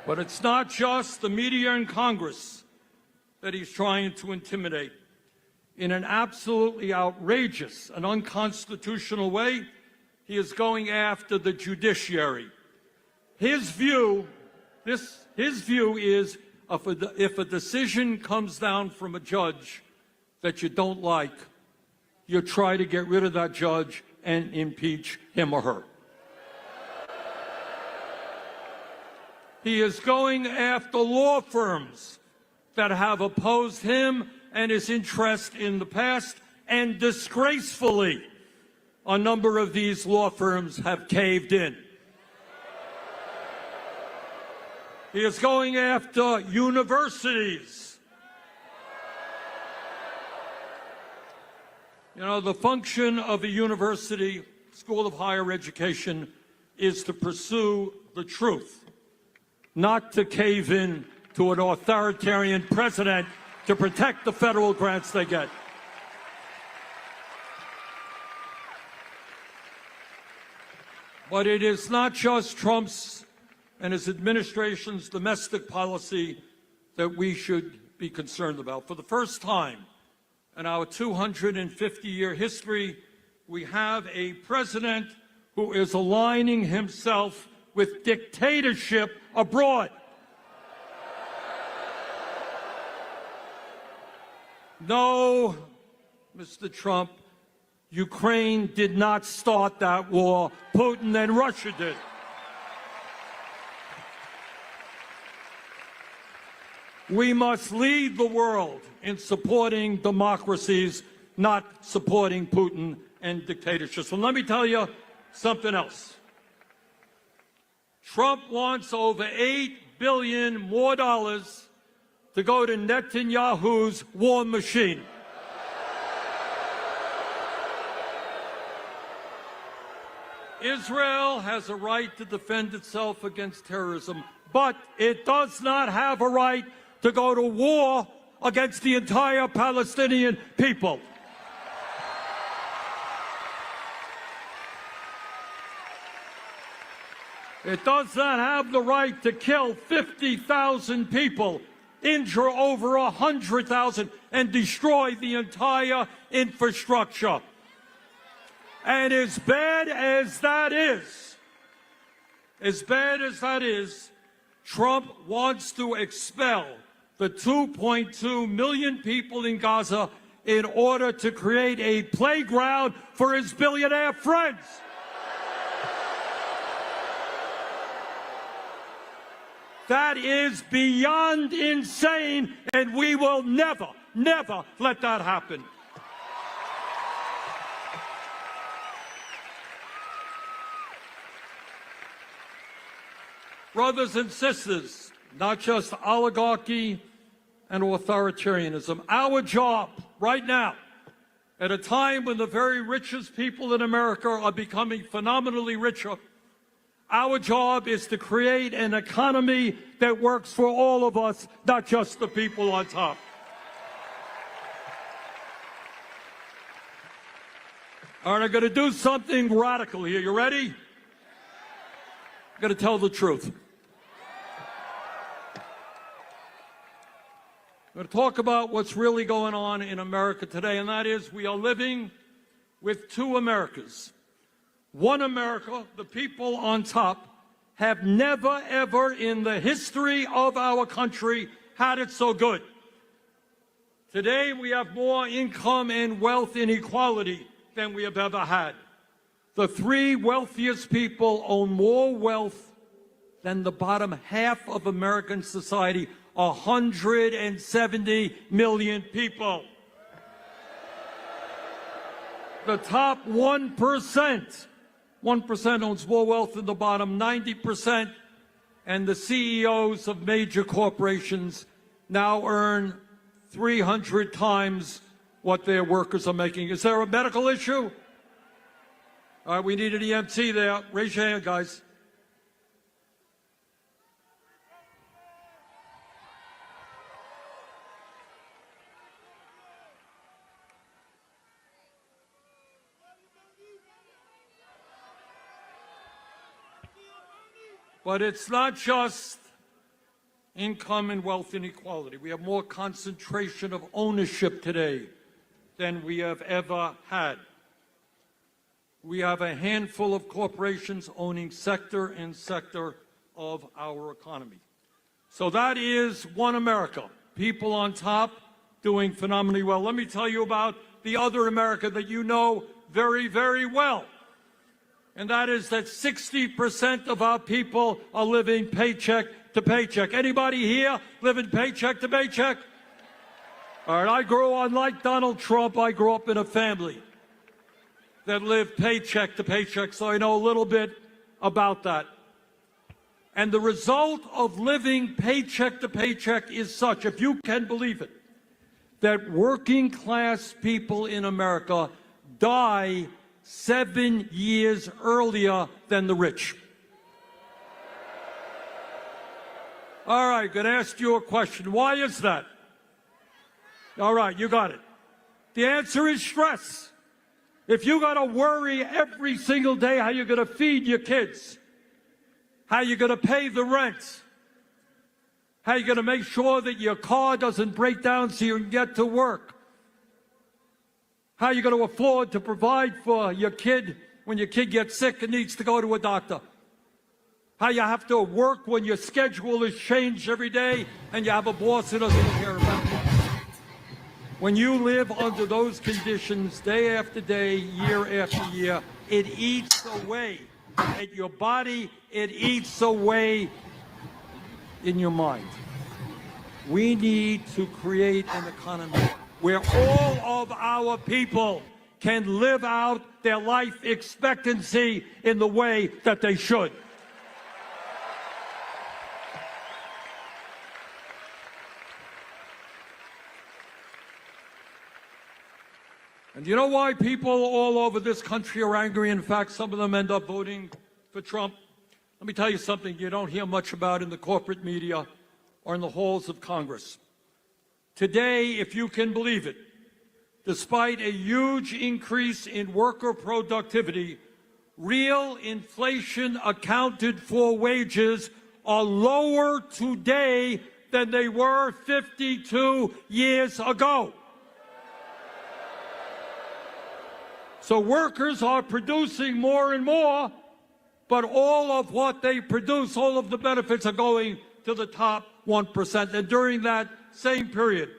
But it's not just the media and Congress that he's trying to intimidate. In an absolutely outrageous and unconstitutional way, he is going after the judiciary. His view is if a decision comes down from a judge that you don't like, you try to get rid of that judge and impeach him or her. He is going after law firms that have opposed him and his interest in the past, and disgracefully, a number of these law firms have caved in. He is going after universities. You know, the function of a university, school of higher education, is to pursue the truth, not to cave in to an authoritarian president to protect the federal grants they get. But it is not just Trump's and his administration's domestic policy that we should be concerned about. For the first time in our 250-year history, we have a president who is aligning himself with dictatorship abroad. No, Mr. Trump, Ukraine did not start that war. Putin and Russia did. We must lead the world in supporting democracies, not supporting Putin and dictatorships. So let me tell you something else. Trump wants over $8 billion more to go to Netanyahu's war machine. Israel has a right to defend itself against terrorism, but it does not have a right to go to war against the entire Palestinian people. It does not have the right to kill 50,000 people, injure over 100,000, and destroy the entire infrastructure. And as bad as that is, Trump wants to expel the 2.2 million people in Gaza in order to create a playground for his billionaire friends. That is beyond insane, and we will never, never let that happen. Brothers and sisters, not just oligarchy and authoritarianism. Our job right now, at a time when the very richest people in America are becoming phenomenally richer, our job is to create an economy that works for all of us, not just the people on top. All right, I'm going to do something radical here. You ready? I'm going to tell the truth. I'm going to talk about what's really going on in America today, and that is we are living with two Americas. One America, the people on top, have never, ever in the history of our country had it so good. Today, we have more income and wealth inequality than we have ever had. The 3 wealthiest people own more wealth than the bottom half of American society, 170 million people. The top 1%, 1% owns more wealth than the bottom 90%, and the CEOs of major corporations now earn 300 times what their workers are making. Is there a medical issue? All right, we need an EMT there. Raise your hand, guys. But it's not just income and wealth inequality. We have more concentration of ownership today than we have ever had. We have a handful of corporations owning sector and sector of our economy. So that is one America. People on top doing phenomenally well. Let me tell you about the other America that you know very, very well. And that is that 60% of our people are living paycheck to paycheck. Anybody here living paycheck to paycheck? All right, unlike Donald Trump, I grew up in a family that lived paycheck to paycheck, so I know a little bit about that. And the result of living paycheck to paycheck is such, if you can believe it, that working class people in America die 7 years earlier than the rich. All right, going to ask you a question. Why is that? All right, you got it. The answer is stress. If you got to worry every single day how you're going to feed your kids, how you're going to pay the rent, how you're going to make sure that your car doesn't break down so you can get to work, how you're going to afford to provide for your kid when your kid gets sick and needs to go to a doctor, how you have to work when your schedule is changed every day and you have a boss who doesn't care about you. When you live under those conditions day after day, year after year, it eats away at your body, it eats away in your mind. We need to create an economy where all of our people can live out their life expectancy in the way that they should. And you know why people all over this country are angry? In fact, some of them end up voting for Trump. Let me tell you something you don't hear much about in the corporate media or in the halls of Congress. Today, if you can believe it, despite a huge increase in worker productivity, real inflation accounted for wages are lower today than they were 52 years ago. So workers are producing more and more, but all of what they produce, all of the benefits are going to the top 1%. And during that same period,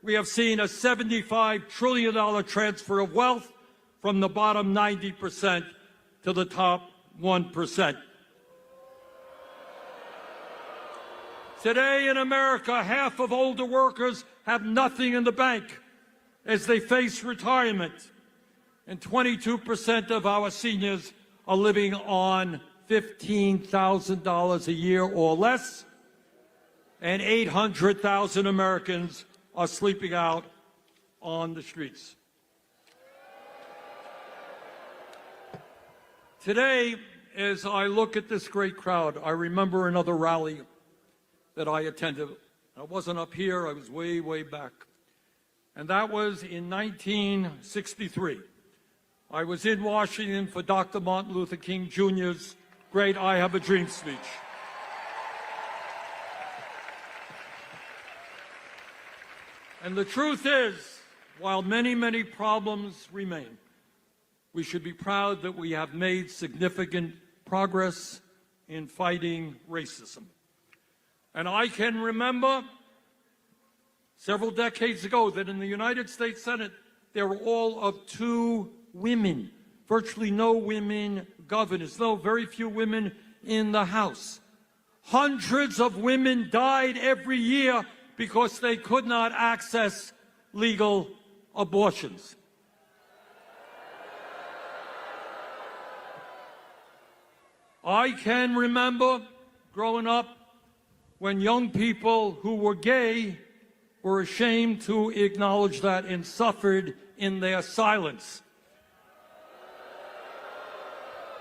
we have seen a $75 trillion transfer of wealth from the bottom 90% to the top 1%. Today in America, half of older workers have nothing in the bank as they face retirement. And 22% of our seniors are living on $15,000 a year or less. And 800,000 Americans are sleeping out on the streets. Today, as I look at this great crowd, I remember another rally that I attended. I wasn't up here, I was way, way back. And that was in 1963. I was in Washington for Dr. Martin Luther King Jr.'s great I Have a Dream speech. And the truth is, while many, many problems remain, we should be proud that we have made significant progress in fighting racism. And I can remember several decades ago that in the United States Senate, there were all of 2 women virtually no women governors, very few women in the House. Hundreds of women died every year because they could not access legal abortions. I can remember growing up when young people who were gay were ashamed to acknowledge that and suffered in their silence.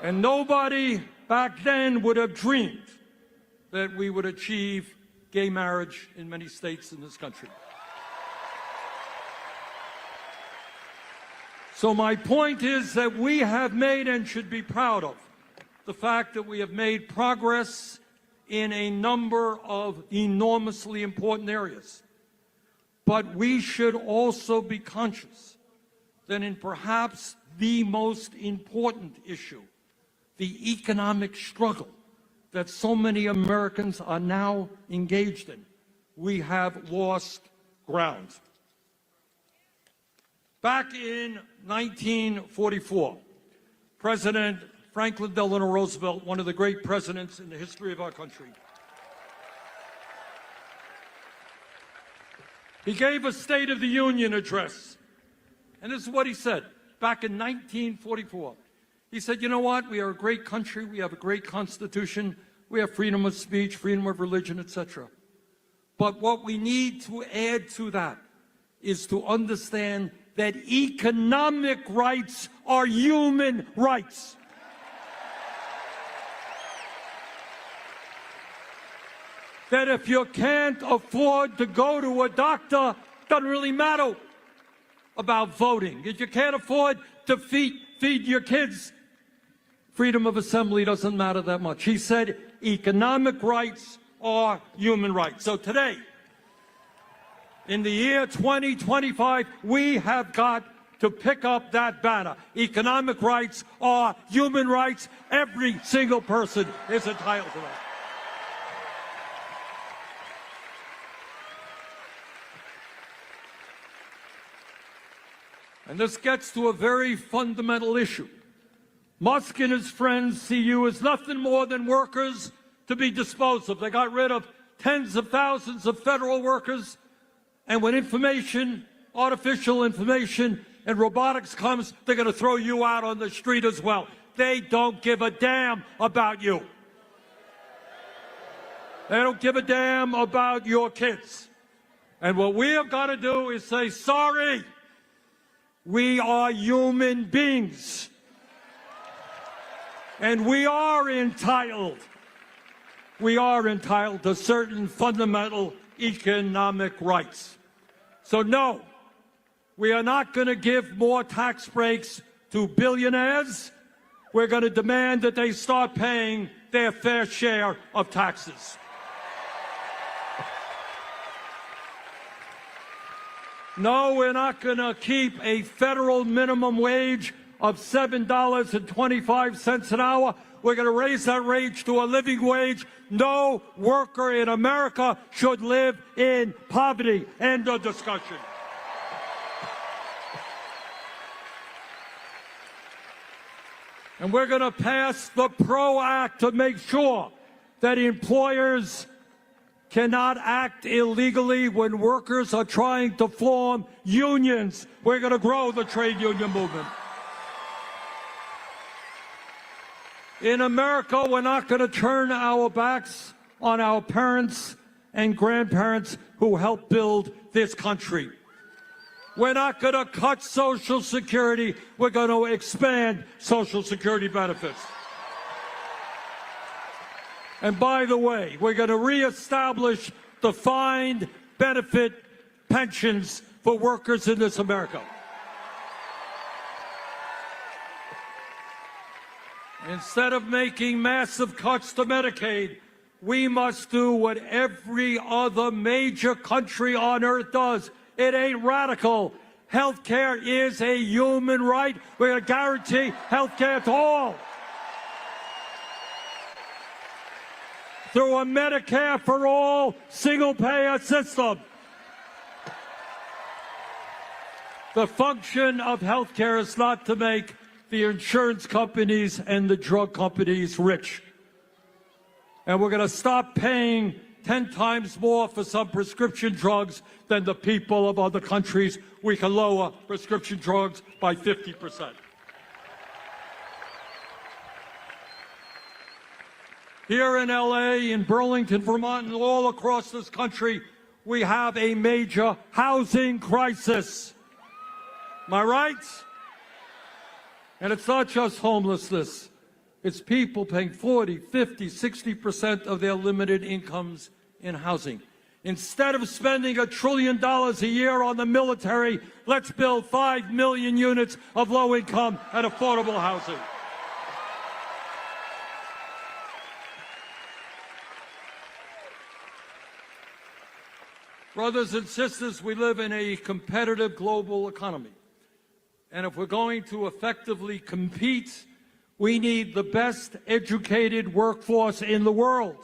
And nobody back then would have dreamed that we would achieve gay marriage in many states in this country. So my point is that we have made and should be proud of the fact that we have made progress in a number of enormously important areas. But we should also be conscious that in perhaps the most important issue, the economic struggle that so many Americans are now engaged in, we have lost ground. Back in 1944, President Franklin Delano Roosevelt, one of the great presidents in the history of our country, he gave a State of the Union address. And this is what he said back in 1944. He said, you know what? We are a great country. We have a great Constitution. We have freedom of speech, freedom of religion, etc. But what we need to add to that is to understand that economic rights are human rights. That if you can't afford to go to a doctor, doesn't really matter about voting. If you can't afford to feed your kids, freedom of assembly doesn't matter that much. He said economic rights are human rights. So today, in the year 2025, we have got to pick up that banner. Economic rights are human rights. Every single person is entitled to that. And this gets to a very fundamental issue. Musk and his friends see you as nothing more than workers to be disposed of. They got rid of tens of thousands of federal workers. And when information, artificial information, and robotics comes, they're going to throw you out on the street as well. They don't give a damn about you. They don't give a damn about your kids. And what we have got to do is say, sorry, we are human beings. And we are entitled to certain fundamental economic rights. So no, we are not going to give more tax breaks to billionaires. We're going to demand that they start paying their fair share of taxes. No, we're not going to keep a federal minimum wage of $7.25 an hour. We're going to raise that wage to a living wage. No worker in America should live in poverty. End of discussion. And we're going to pass the PRO Act to make sure that employers cannot act illegally when workers are trying to form unions. We're going to grow the trade union movement. In America, we're not going to turn our backs on our parents and grandparents who helped build this country. We're not going to cut Social Security. We're going to expand Social Security benefits. And by the way, we're going to reestablish defined benefit pensions for workers in this America. Instead of making massive cuts to Medicaid, we must do what every other major country on earth does. It ain't radical. Health care is a human right. We're going to guarantee health care to all. Through a Medicare for all single-payer system. The function of health care is not to make the insurance companies and the drug companies rich. And we're going to stop paying 10 times more for some prescription drugs than the people of other countries. We can lower prescription drugs by 50%. Here in LA, in Burlington, Vermont, and all across this country, we have a major housing crisis. Am I right? And it's not just homelessness. It's people paying 40, 50, 60% of their limited incomes in housing. Instead of spending $1 trillion a year on the military, let's build 5 million units of low-income and affordable housing. Brothers and sisters, we live in a competitive global economy. And if we're going to effectively compete, we need the best educated workforce in the world.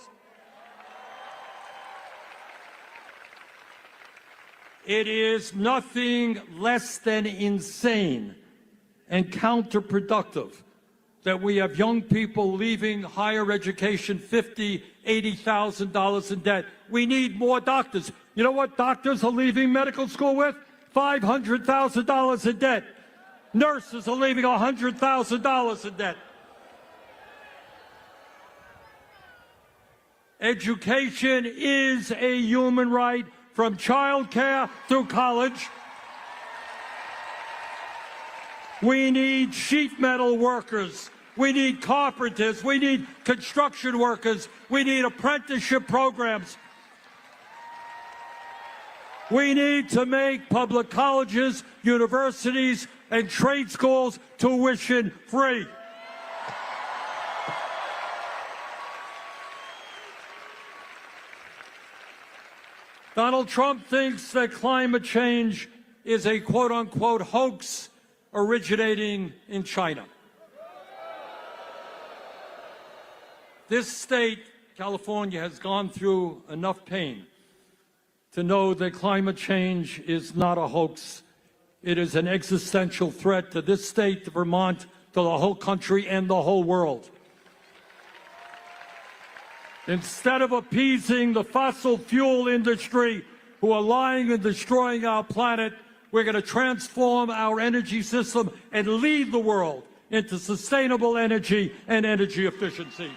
It is nothing less than insane and counterproductive that we have young people leaving higher education $50,000, $80,000 in debt. We need more doctors. You know what doctors are leaving medical school with? $500,000 in debt. Nurses are leaving $100,000 in debt. Education is a human right, from child care through college. We need sheet metal workers. We need carpenters. We need construction workers. We need apprenticeship programs. We need to make public colleges, universities, and trade schools tuition free. Donald Trump thinks that climate change is a quote-unquote hoax originating in China. This state, California, has gone through enough pain to know that climate change is not a hoax. It is an existential threat to this state, to Vermont, to the whole country, and the whole world. Instead of appeasing the fossil fuel industry who are lying and destroying our planet, we're going to transform our energy system and lead the world into sustainable energy and energy efficiency.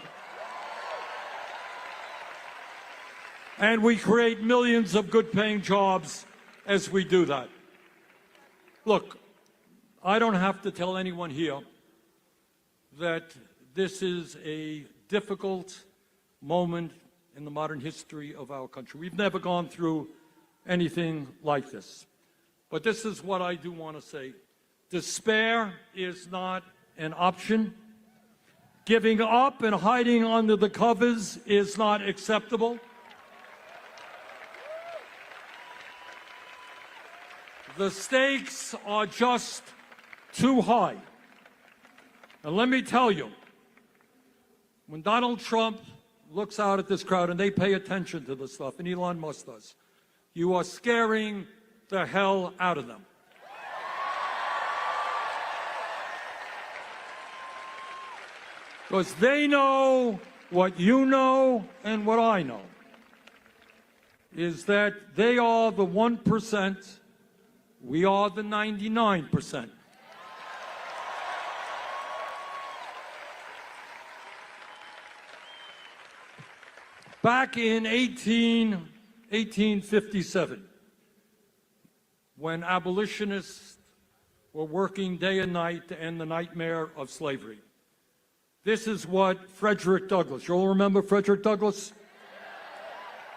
And we create millions of good-paying jobs as we do that. Look, I don't have to tell anyone here that this is a difficult moment in the modern history of our country. We've never gone through anything like this. But this is what I do want to say. Despair is not an option. Giving up and hiding under the covers is not acceptable. The stakes are just too high. And let me tell you, when Donald Trump looks out at this crowd and they pay attention to this stuff, and Elon Musk does, you are scaring the hell out of them. Because they know what you know and what I know, is that they are the 1%, we are the 99%. Back in 1857, when abolitionists were working day and night to end the nightmare of slavery, this is what Frederick Douglass, you all remember Frederick Douglass?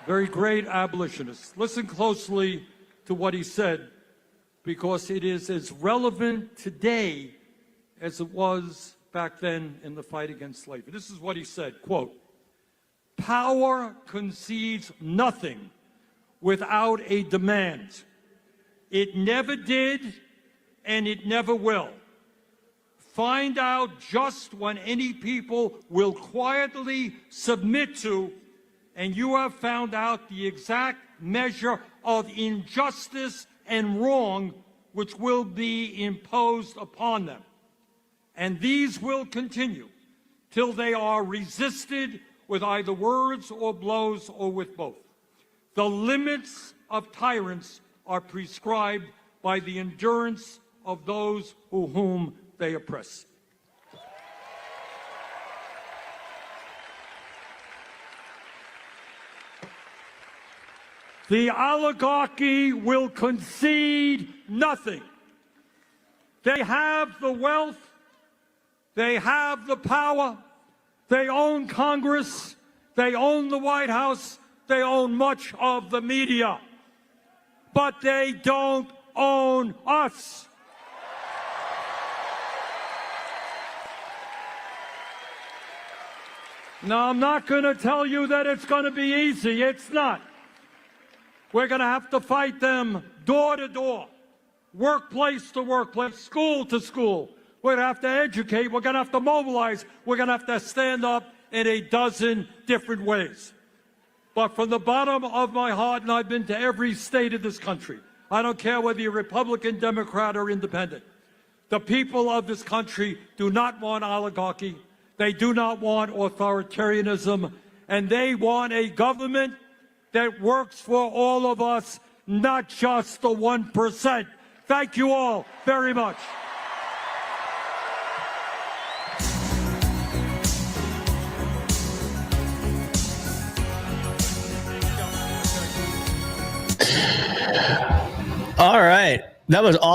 Very great abolitionist. Listen closely to what he said, because it is as relevant today as it was back then in the fight against slavery. This is what he said, quote, "Power concedes nothing without a demand. It never did, and it never will. Find out just when any people will quietly submit to, and you have found out the exact measure of injustice and wrong which will be imposed upon them. And these will continue till they are resisted with either words or blows or with both. The limits of tyrants are prescribed by the endurance of those whom they oppress. The oligarchy will concede nothing. They have the wealth, they have the power, they own Congress, they own the White House, they own much of the media, but they don't own us. Now, I'm not going to tell you that it's going to be easy. It's not. We're going to have to fight them door to door, workplace to workplace, school to school. We're going to have to educate. We're going to have to mobilize. We're going to have to stand up in a dozen different ways. But from the bottom of my heart, and I've been to every state of this country, I don't care whether you're Republican, Democrat, or Independent, the people of this country do not want oligarchy. They do not want authoritarianism. And they want a government that works for all of us, not just the 1%. Thank you all very much. All right. That was awesome.